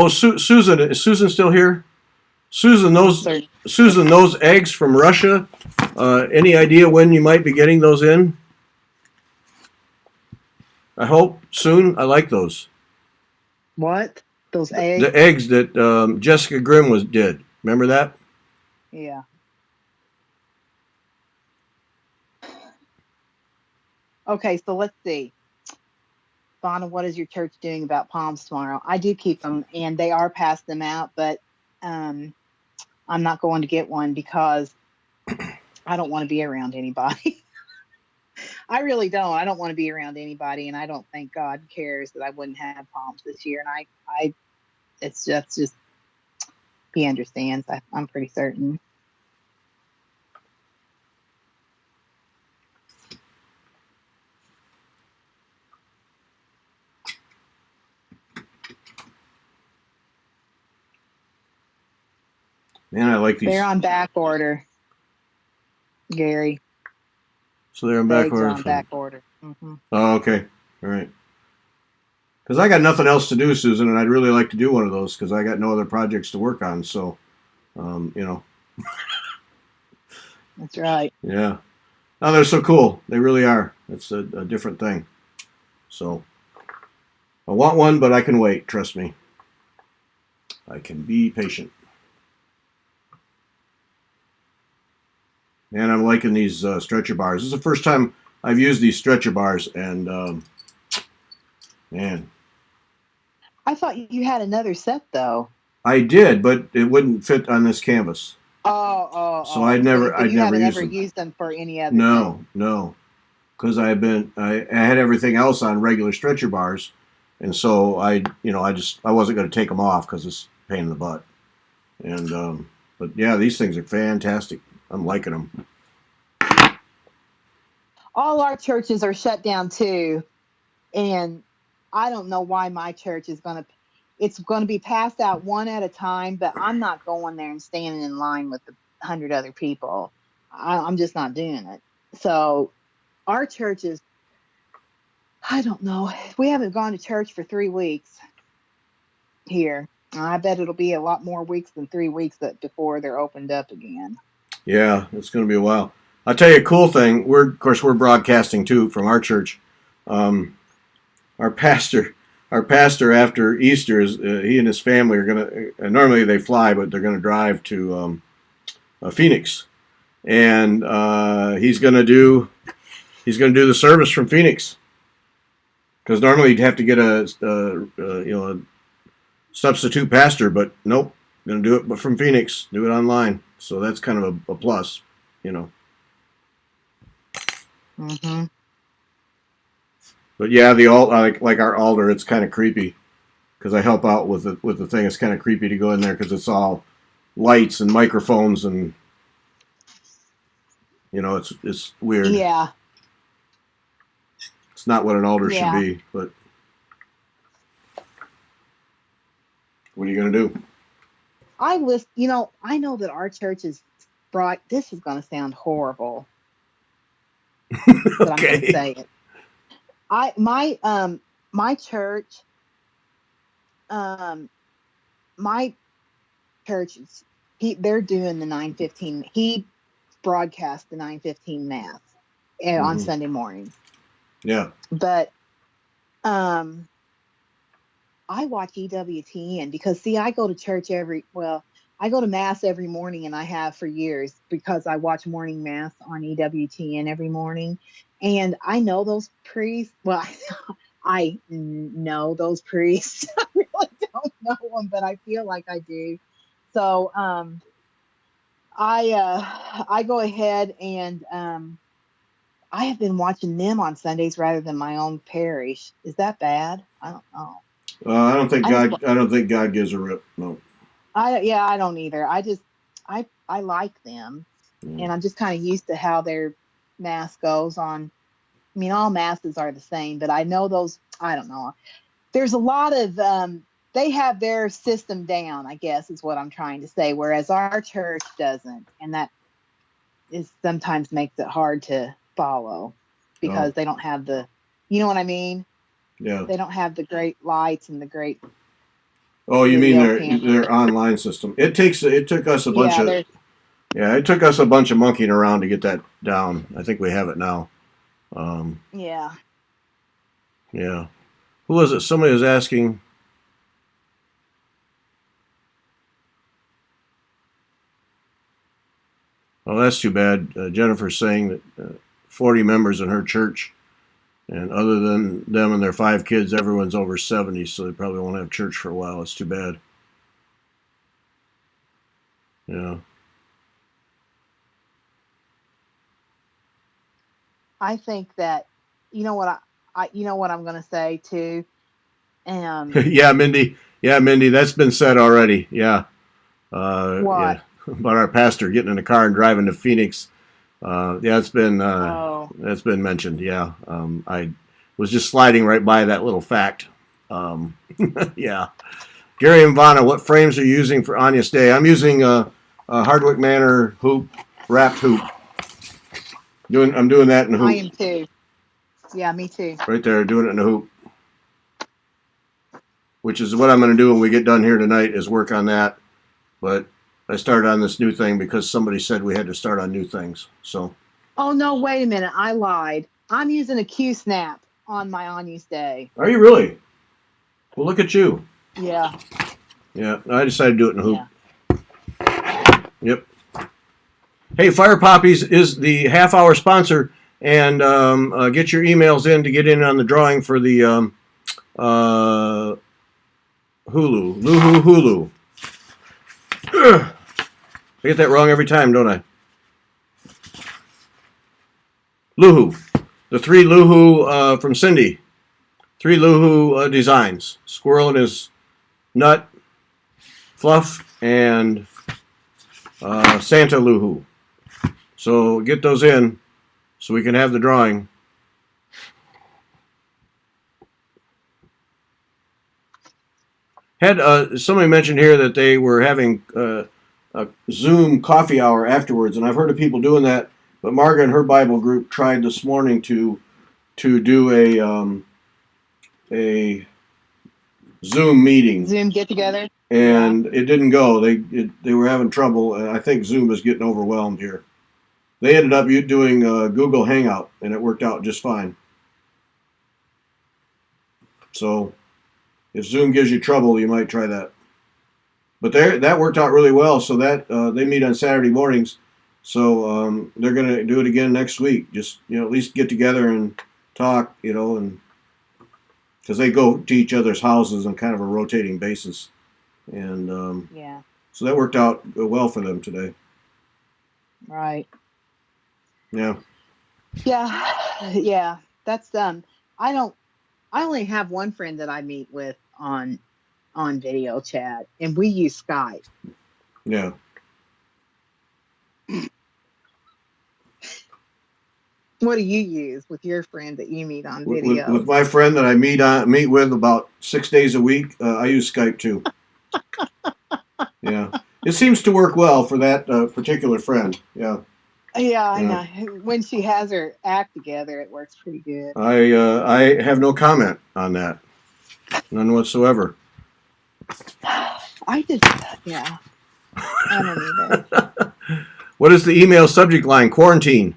Susan, is Susan still here? Susan, those eggs from Russia, any idea when you might be getting those in? I hope soon. I like those. What? Those eggs? The eggs that Jessica Grimm did. Remember that? Yeah. Okay, so let's see. Vanna, what is your church doing about palms tomorrow? I do keep them, and they are passing them out, but I'm not going to get one because I don't want to be around anybody. I really don't. I don't want to be around anybody, and I don't think God cares that I wouldn't have palms this year. And it's just he understands. I'm pretty certain. Man, I like these. They're on back order, Gary. So they're in back Bags are order. on back order. Mm-hmm. Oh, okay. All right. Because I got nothing else to do, Susan, and I'd really like to do one of those because I got no other projects to work on. So, you know, That's right. yeah. Oh, they're so cool. They really are. It's a different thing. So, I want one, but I can wait. Trust me. I can be patient. And I'm liking these stretcher bars. This is the first time I've used these stretcher bars, and man, I thought you had another set though. I did, but it wouldn't fit on this canvas. So I'd never you never haven't used ever them. used them for any other thing. No, because I had everything else on regular stretcher bars, and so I wasn't going to take them off because it's a pain in the butt. And but yeah, these things are fantastic. I'm liking them. All our churches are shut down too, and I don't know why my church is going to. It's going to be passed out one at a time, but I'm not going there and standing in line with the 100 other people. I'm just not doing it. So our church is, I don't know. We haven't gone to church for 3 weeks here. I bet it'll be a lot more weeks than 3 weeks before they're opened up again. Yeah, it's going to be a while. I'll tell you a cool thing. We're broadcasting too from our church. Our pastor after Easter is he and his family are going to. Normally they fly, but they're going to drive to Phoenix, and he's going to do the service from Phoenix. Because normally you'd have to get a substitute pastor, but nope, going to do it but from Phoenix. Do it online, so that's kind of a plus, Mm-hmm. But yeah, like our altar, it's kind of creepy because I help out with the thing. It's kind of creepy to go in there because it's all lights and microphones and it's weird. Yeah. It's not what an altar should be, but what are you gonna do? I know that our church is brought. This is going to sound horrible, but I'm going to say it. My church, they're doing the 9:15. He broadcast the 9:15 mass on Sunday morning. Yeah. But I watch EWTN because I go to church I go to mass every morning, and I have for years because I watch morning mass on EWTN every morning. And I know those priests. Well, I know those priests. I really don't know them, but I feel like I do. So I go ahead and I have been watching them on Sundays rather than my own parish. Is that bad? I don't know. I don't think God gives a rip. No. I don't either. I like them, and I'm just kind of used to how their mass goes on. I mean, all masses are the same, but I know those. I don't know. There's a lot of they have their system down, I guess, is what I'm trying to say. Whereas our church doesn't, and that is sometimes makes it hard to follow because they don't have the, you know what I mean? Yeah. They don't have the great lights and the great. Oh, you mean their online system? It took us a bunch it took us a bunch of monkeying around to get that down. I think we have it now. Yeah. Yeah. Who was it? Somebody was asking. Oh, that's too bad. Jennifer's saying that 40 members in her church, and other than them and their 5 kids, everyone's over 70, so they probably won't have church for a while. It's too bad. Yeah. I think that you know what I'm going to say too. Yeah, Mindy. That's been said already. Yeah. What? Yeah. About our pastor getting in a car and driving to Phoenix. It's been that's been mentioned. Yeah. I was just sliding right by that little fact. Yeah. Gary and Vanna, what frames are you using for Anya's Day? I'm using a Hardwick Manor hoop, wrapped hoop. I'm doing that in the I hoop. am too. Yeah, me too. Right there, doing it in the hoop. Which is what I'm going to do when we get done here tonight, is work on that. But I started on this new thing because somebody said we had to start on new things. So. Oh no, wait a minute. I lied. I'm using a Q Snap on my on use day. Are you really? Well, look at you. Yeah. Yeah, I decided to do it in a hoop. Yeah. Yep. Hey, Fire Poppies is the half-hour sponsor, and get your emails in to get in on the drawing for the Hulu. Luhu Hulu. Ugh. I get that wrong every time, don't I? Luhu. The 3 Luhu from Cindy. 3 Luhu designs. Squirrel and his nut, Fluff, and Santa Luhu. So get those in so we can have the drawing. Had somebody mentioned here that they were having a Zoom coffee hour afterwards, and I've heard of people doing that. But Margaret and her Bible group tried this morning to do a Zoom meeting. Zoom get together. And it didn't go. They were having trouble. I think Zoom is getting overwhelmed here. They ended up doing Google Hangout, and it worked out just fine. So if Zoom gives you trouble, you might try that. But that worked out really well. So that they meet on Saturday mornings. So they're going to do it again next week. Just at least get together and talk, and because they go to each other's houses on kind of a rotating basis. And yeah. So that worked out well for them today. Right. Yeah. Yeah. Yeah. That's I only have one friend that I meet with on video chat, and we use Skype. Yeah. What do you use with your friend that you meet on video? With my friend that I meet with about 6 days a week, I use Skype too. Yeah, it seems to work well for that particular friend. Yeah. Yeah, I know. When she has her act together, it works pretty good. I have no comment on that, none whatsoever. I just yeah. I don't either. What is the email subject line? Quarantine.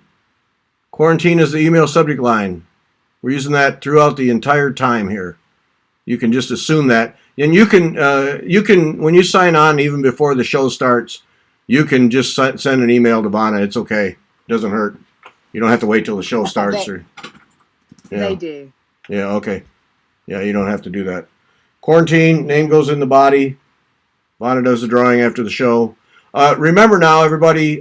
Quarantine is the email subject line. We're using that throughout the entire time here. You can just assume that. And you can when you sign on, even before the show starts, you can just send an email to Vonna. It's okay. It doesn't hurt. You don't have to wait till the show starts. They do. Yeah, okay. Yeah, you don't have to do that. Quarantine, name goes in the body. Vonna does the drawing after the show. Remember now, everybody,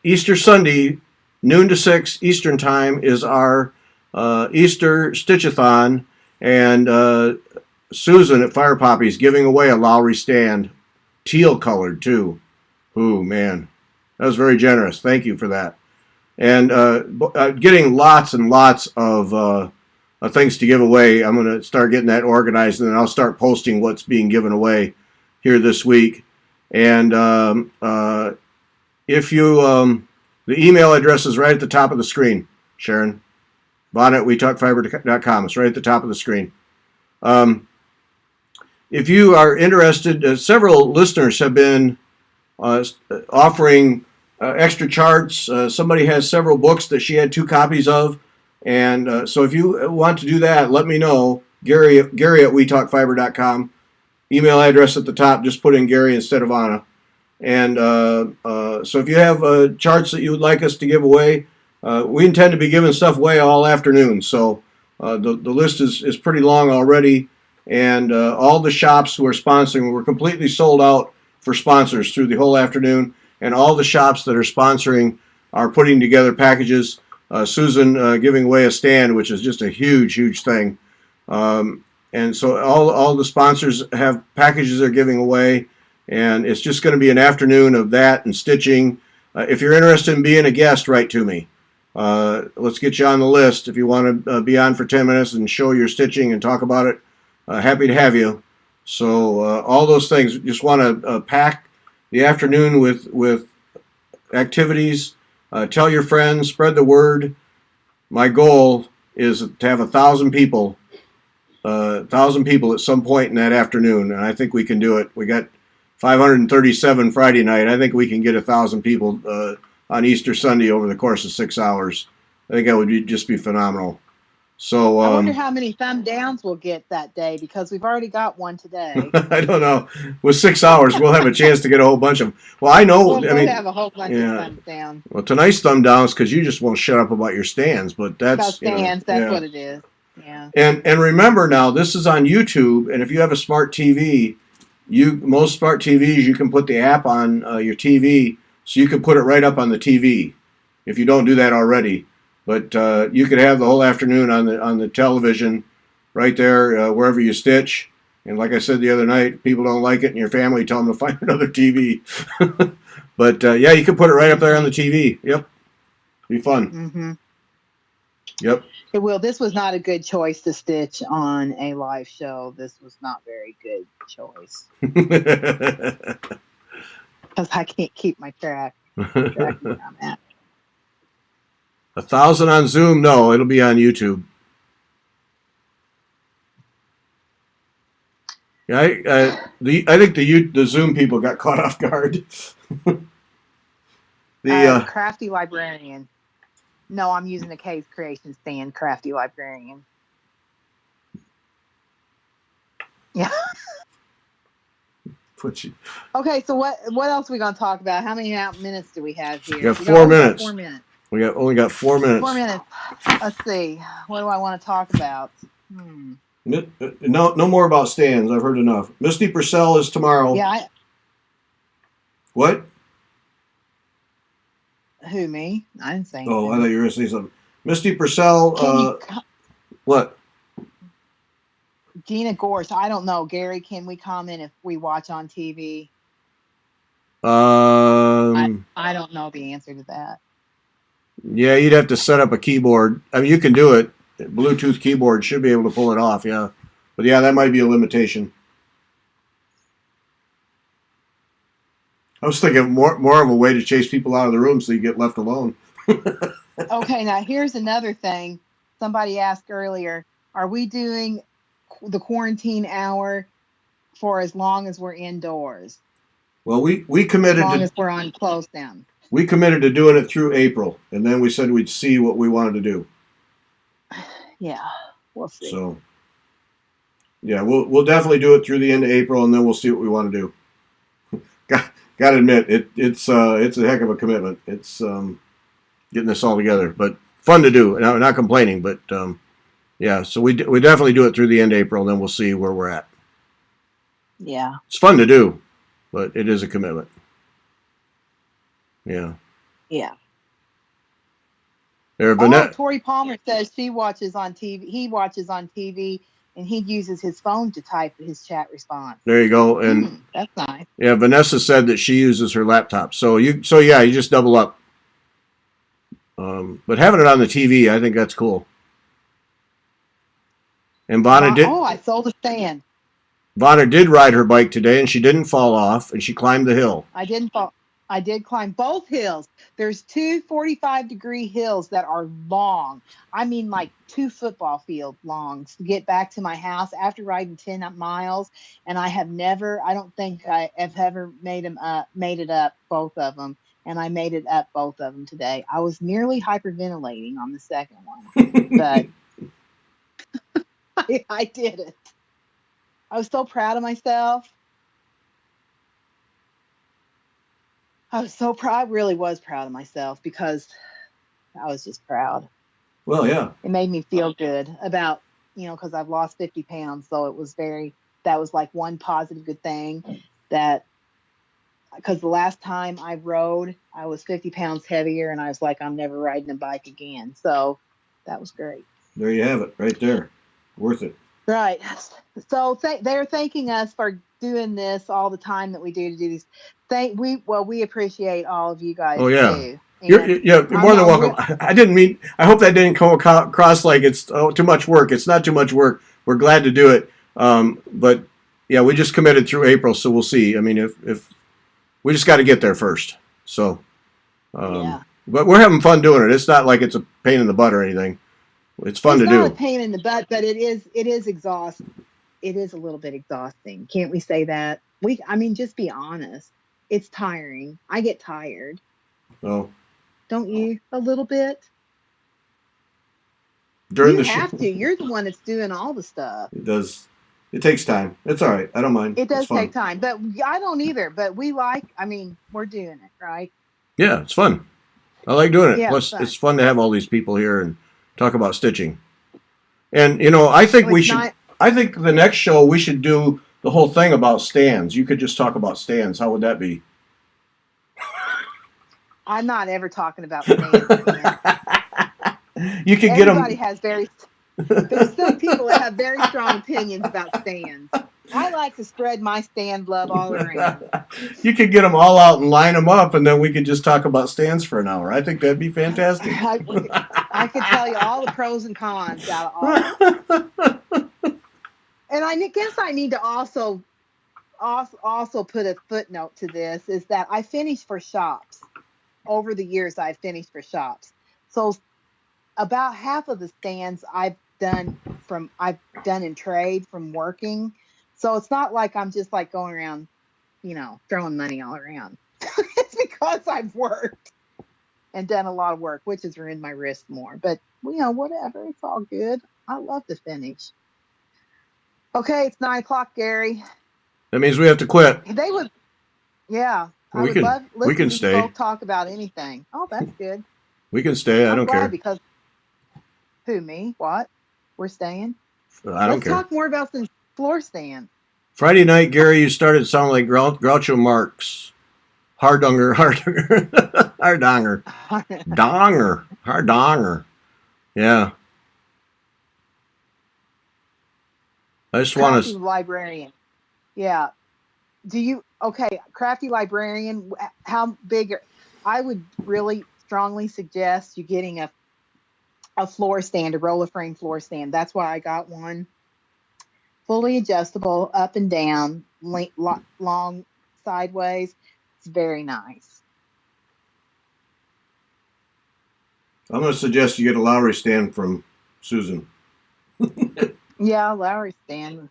Easter Sunday, noon to 6 Eastern time, is our Easter Stitchathon. And Susan at Fire Poppies giving away a Lowry stand, teal colored too. Ooh, man, that was very generous. Thank you for that. And getting lots and lots of things to give away. I'm going to start getting that organized, and then I'll start posting what's being given away here this week. And if you, the email address is right at the top of the screen, Sharon. Vonna@wetalkfiber.com. It's right at the top of the screen. If you are interested, several listeners have been offering extra charts. Somebody has several books that she had 2 copies of. And so if you want to do that, let me know. Gary at wetalkfiber.com. Email address at the top. Just put in Gary instead of Anna. And so if you have charts that you would like us to give away, we intend to be giving stuff away all afternoon. So the list is pretty long already. And all the shops who are sponsoring, we're completely sold out for sponsors through the whole afternoon. And all the shops that are sponsoring are putting together packages. Susan giving away a stand, which is just a huge, huge thing. And so all the sponsors have packages they're giving away. And it's just going to be an afternoon of that and stitching. If you're interested in being a guest, write to me. Let's get you on the list. If you want to be on for 10 minutes and show your stitching and talk about it, happy to have you. So all those things, just want to pack the afternoon with activities Tell your friends, spread the word. My goal is to have 1,000 people, 1,000 people at some point in that afternoon, and I think we can do it. We got 537 Friday night. I think we can get 1,000 people on Easter Sunday over the course of 6 hours. I think that would just be phenomenal. So I wonder how many thumb downs we'll get that day, because we've already got one today. I don't know. With 6 hours, we'll have a chance to get a whole bunch of them. Well, I know. We'll I mean, have a whole bunch of thumbs down. Well, tonight's thumb downs because you just won't shut up about your stands, but that's stands. That's what it is. Yeah. And remember now, this is on YouTube, and if you have a smart TV, most smart TVs you can put the app on your TV, so you can put it right up on the TV. If you don't do that already. But you could have the whole afternoon on the television, right there wherever you stitch. And like I said the other night, people don't like it, and your family tell them to find another TV. But yeah, you can put it right up there on the TV. Yep, be fun. Mm-hmm. Yep. It will. This was not a good choice to stitch on a live show. This was not very good choice because I can't keep my track where I'm at. 1,000 on Zoom? No, it'll be on YouTube. Yeah, I think the Zoom people got caught off guard. Crafty Librarian. No, I'm using the Cave Creation stand. Crafty Librarian. Yeah. Okay, so what else are we going to talk about? How many minutes do we have here? We got 4 minutes. 4 minutes. We only got 4 minutes. 4 minutes. Let's see. What do I want to talk about? No more about stands. I've heard enough. Misty Purcell is tomorrow. Yeah. What? Who, me? I didn't say anything. Oh, I thought you were going to say something. Misty Purcell. What? Gina Gorse. I don't know. Gary, can we comment if we watch on TV? I don't know the answer to that. Yeah, you'd have to set up a keyboard. I mean, you can do it. Bluetooth keyboard should be able to pull it off, yeah. But yeah, that might be a limitation. I was thinking more of a way to chase people out of the room so you get left alone. Okay, now here's another thing. Somebody asked earlier, are we doing the quarantine hour for as long as we're indoors? Well, we committed as long as we're on close down. We committed to doing it through April, and then we said we'd see what we wanted to do. Yeah, we'll see. So, yeah, we'll definitely do it through the end of April, and then we'll see what we want to do. Got to admit, it's a heck of a commitment. It's getting this all together, but fun to do. And I'm not complaining, but yeah. So we definitely do it through the end of April, and then we'll see where we're at. Yeah, it's fun to do, but it is a commitment. Yeah. Yeah. Tori Palmer says she watches on TV. He watches on TV, and he uses his phone to type his chat response. There you go. And that's nice. Yeah, Vanessa said that she uses her laptop. So you just double up. But having it on the TV, I think that's cool. And Vanna did. Oh, I sold a stand. Vanna did ride her bike today, and she didn't fall off, and she climbed the hill. I didn't fall. I did climb both hills. There's 2 45-degree hills that are long. I mean, like 2 football field long to get back to my house after riding 10 miles. And I don't think I have ever made it up, both of them. And I made it up, both of them today. I was nearly hyperventilating on the second one, but I did it. I was so proud of myself. I was so proud. I really was proud of myself because I was just proud. Well, yeah. It made me feel good about, because I've lost 50 pounds. So that was like one positive good thing because the last time I rode, I was 50 pounds heavier and I was like, I'm never riding a bike again. So that was great. There you have it right there. Worth it. Right. So they're thanking us for doing this all the time that we do to do these. We appreciate all of you guys. Oh yeah, too. You're more than welcome. I hope that didn't come across like it's too much work. It's not too much work. We're glad to do it. But yeah, we just committed through April, so we'll see. I mean, if we just got to get there first. So yeah. But we're having fun doing it. It's not like it's a pain in the butt or anything. It's fun It's to not a do. pain in the butt, but it is exhausting. It is a little bit exhausting. Can't we say that? I mean, just be honest. It's tiring. I get tired. So Don't you? A little bit? during You the show, have to. You're the one that's doing all the stuff. it does. It takes time. It's all right. I don't mind. It It's does take fun. time, but I don't either. But I mean, we're doing it, right? Yeah, it's fun. I like doing it. Yeah, it's Plus, fun. it's fun to have all these people here and talk about stitching. And I think Oh, we it's should. not. I think the next show we should do the whole thing about stands. You could just talk about stands. How would that be? I'm not ever talking about stands again. You could get Everybody them. has there's some people that have very strong opinions about stands. I like to spread my stand love all around. You could get them all out and line them up, and then we could just talk about stands for an hour. I think that'd be fantastic. I could tell you all the pros and cons out of all. And I guess I need to also put a footnote to this is that I finished for shops. Over the years, I've finished for shops. So about half of the stands I've done in trade from working. So it's not like I'm just like going around, throwing money all around. It's because I've worked and done a lot of work, which has ruined my wrist more. But whatever, it's all good. I love to finish. Okay, it's 9 o'clock, Gary. That means we have to quit. They would, yeah. I We would can. love We can listen to you stay. both talk about anything. Oh, that's good. We can stay. I I'm don't glad care. because who, me? What? We're staying? I don't Let's care. talk more about some floor stand. Friday night, Gary, you started sounding like Groucho Marx. Hardonger. Hardonger. Hardonger. Yeah. I just want Crafty to. librarian. Yeah. Okay, crafty librarian, how big I would really strongly suggest you getting a floor stand, a roller frame floor stand. That's why I got one. Fully adjustable, up and down, long sideways. It's very nice. I'm going to suggest you get a Lowry stand from Susan. Yeah, Lowry stand.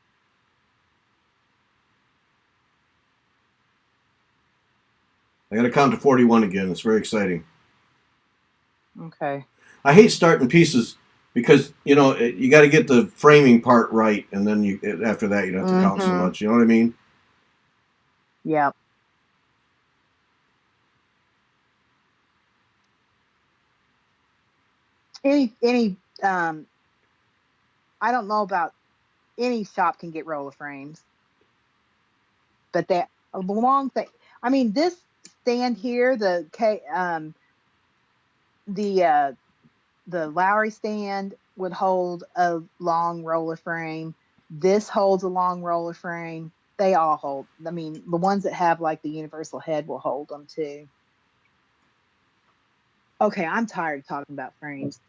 I got to count to 41 again. It's very exciting. Okay. I hate starting pieces because you got to get the framing part right, and then after that you don't have to count so much. You know what I mean? Yeah. Any I don't know about any shop can get roller frames, but that a long thing. I mean, this stand here, the Lowry stand would hold a long roller frame. This holds a long roller frame. They all hold. I mean, the ones that have like the universal head will hold them too. Okay, I'm tired of talking about frames.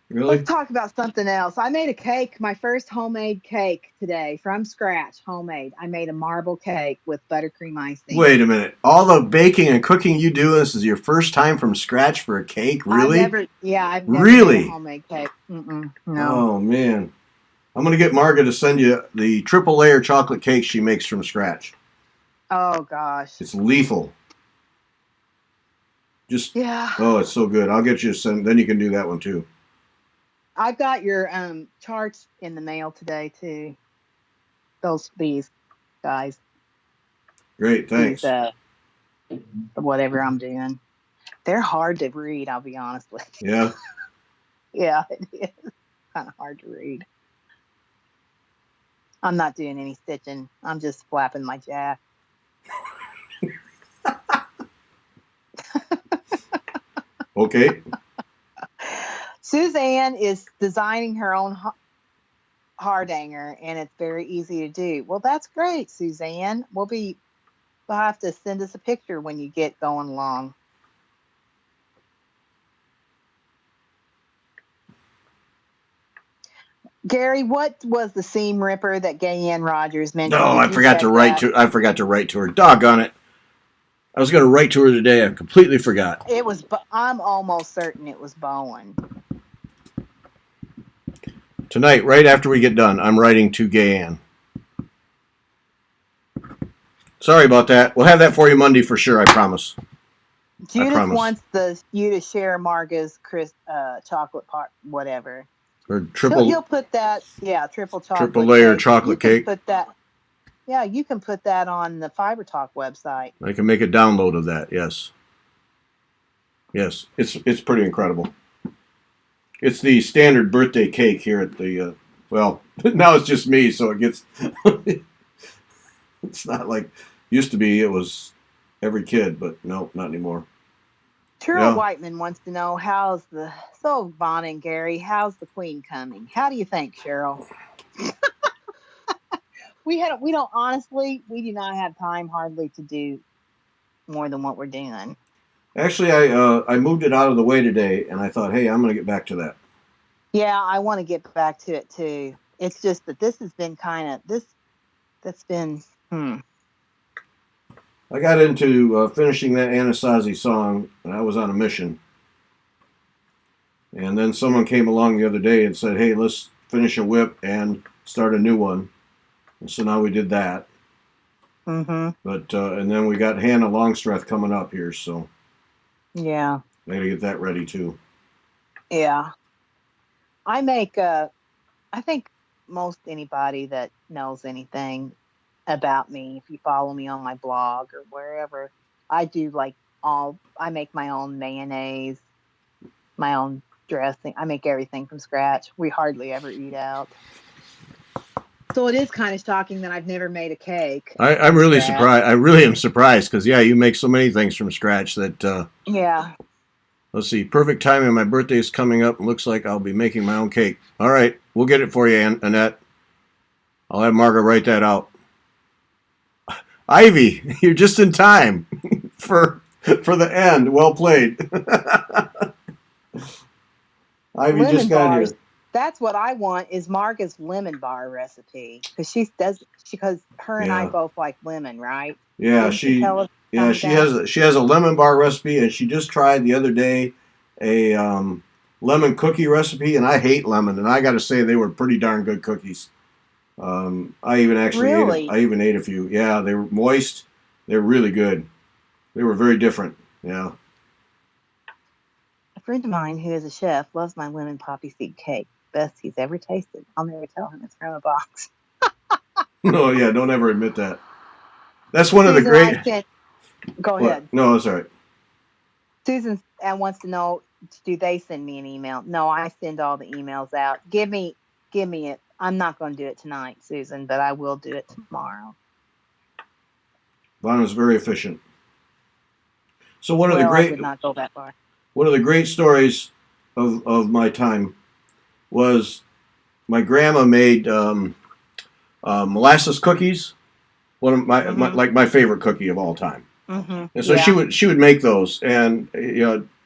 Really? Let's talk about something else. I made a cake, my first homemade cake today from scratch, homemade. I made a marble cake with buttercream icing. Wait a minute. All the baking and cooking you do, this is your first time from scratch for a cake? Really? I've never really? made a homemade cake. No. Oh, man. I'm going to get Marga to send you the triple layer chocolate cake she makes from scratch. Oh, gosh. It's lethal. Oh, it's so good. I'll get you some. Then you can do that one too. I got your charts in the mail today too. These guys. Great, thanks. Whatever I'm doing, they're hard to read. I'll be honest with you. Yeah. Yeah, it is kind of hard to read. I'm not doing any stitching. I'm just flapping my jack. Okay. Suzanne is designing her own hardanger, and it's very easy to do. Well, that's great, Suzanne. We'll have to send us a picture when you get going along. Gary, what was the seam ripper that Gayanne Rogers mentioned? No, I forgot to write to her. Doggone it. I was going to write to her today. I completely forgot. It was. I'm almost certain it was Bowen. Tonight, right after we get done, I'm writing to Gay Ann. Sorry about that. We'll have that for you Monday for sure, I promise. Judith wants you to share Marga's chocolate part, whatever. Or triple. You'll put that, triple chocolate. Triple layer chocolate cake. Put that. Yeah, you can put that on the Fiber Talk website. I can make a download of that. Yes. Yes, it's pretty incredible. It's the standard birthday cake here at the. Well, now it's just me, so it gets. It's not like used to be. It was every kid, but no, not anymore. Cheryl Whiteman wants to know Vaughn and Gary, how's the Queen coming? How do you think, Cheryl? we do not have time hardly to do more than what we're doing. Actually, I moved it out of the way today, and I thought, hey, I'm going to get back to that. Yeah, I want to get back to it too. It's just that this has been that's been. I got into finishing that Anasazi song, and I was on a mission. And then someone came along the other day and said, hey, let's finish a whip and start a new one. And so now we did that. Mm-hmm. But and then we got Hannah Longstreth coming up here, so yeah, I got to get that ready too. Yeah, I make. I think most anybody that knows anything about me, if you follow me on my blog or wherever, I do I make my own mayonnaise, my own dressing. I make everything from scratch. We hardly ever eat out. So it is kind of shocking that I've never made a cake. I'm really surprised. I really am surprised because, you make so many things from scratch that... yeah. Let's see. Perfect timing. My birthday is coming up. It looks like I'll be making my own cake. All right. We'll get it for you, Annette. I'll have Margaret write that out. Ivy, you're just in time for the end. Well played. Ivy lemon just got bars. here. That's what I want is Marga's lemon bar recipe because her and I both like lemon, right? Yeah, she has a lemon bar recipe, and she just tried the other day a lemon cookie recipe, and I hate lemon, and I got to say they were pretty darn good cookies. I even ate a few. Yeah, they were moist. They're really good. They were very different. Yeah. A friend of mine who is a chef loves my lemon poppy seed cake. Best he's ever tasted. I'll never tell him it's from a box. No, yeah, don't ever admit that. That's one of the great. Go ahead. No, that's all right. Susan wants to know, do they send me an email? No, I send all the emails out. Give me it. I'm not going to do it tonight, Susan, but I will do it tomorrow. Vaughn was very efficient. So I did not go that far. One of the great stories of my time was my grandma made molasses cookies. One of my favorite cookie of all time. Mm-hmm. And so she would make those, and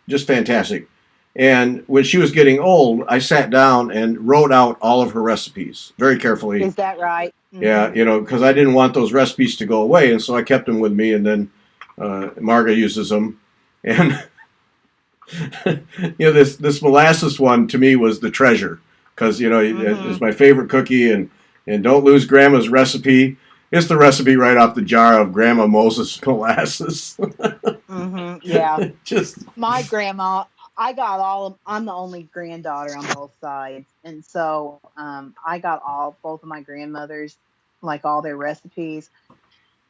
just fantastic. And when she was getting old, I sat down and wrote out all of her recipes very carefully. Is that right? Mm-hmm. Yeah, because I didn't want those recipes to go away, and so I kept them with me. And then Marga uses them, and this molasses one to me was the treasure because it's my favorite cookie, and don't lose Grandma's recipe. It's the recipe right off the jar of Grandma Moses molasses. Mm-hmm. Yeah, just my grandma. I got I'm the only granddaughter on both sides. And so I got both of my grandmothers, like all their recipes.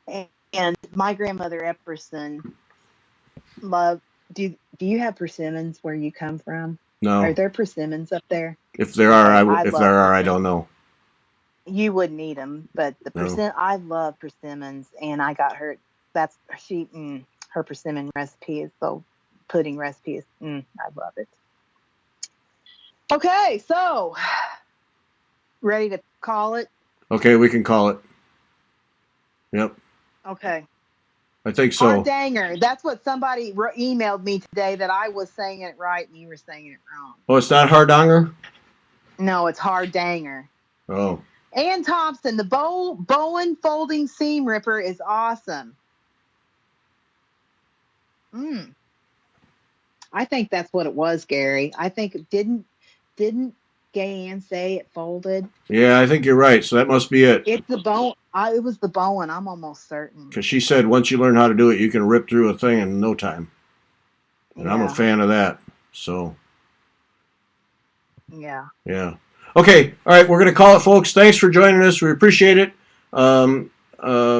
And my grandmother Epperson loved, do you have persimmons where you come from? No. Are there persimmons up there? If there are, I don't know. You wouldn't eat them, but I love persimmons, and I got her, her persimmon recipe is so pudding recipes. I love it. Okay, so ready to call it? Okay, we can call it. Yep. Okay. I think so. Hardanger. That's what somebody emailed me today, that I was saying it right and you were saying it wrong. Oh, it's not Hardanger? No, it's Hardanger. Oh. Ann Thompson, the Bowen folding seam ripper is awesome. Mm. I think that's what it was, Gary. I think didn't Gay Ann say it folded? Yeah, I think you're right. So that must be it. It's the bone. It was the Bowen. I'm almost certain. Because she said once you learn how to do it, you can rip through a thing in no time. And I'm a Yeah. fan of that. So, Yeah. yeah. Okay. All right. We're going to call it, folks. Thanks for joining us. We appreciate it.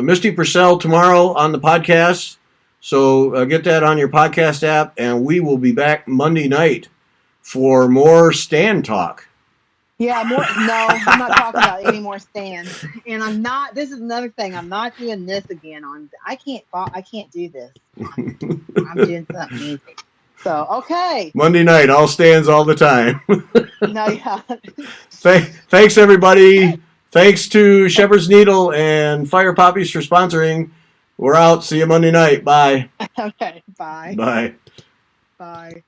Misty Purcell tomorrow on the podcast. So get that on your podcast app. And we will be back Monday night for more stand talk. Yeah, more. No, I'm not talking about any more stands. And I'm not. This is another thing. I'm not doing this again. I can't do this. I'm doing something easy. So okay. Monday night, all stands all the time. No, yeah. Thanks, everybody. Thanks to Shepherd's Needle and Fire Poppies for sponsoring. We're out. See you Monday night. Bye. Okay. Bye. Bye. Bye.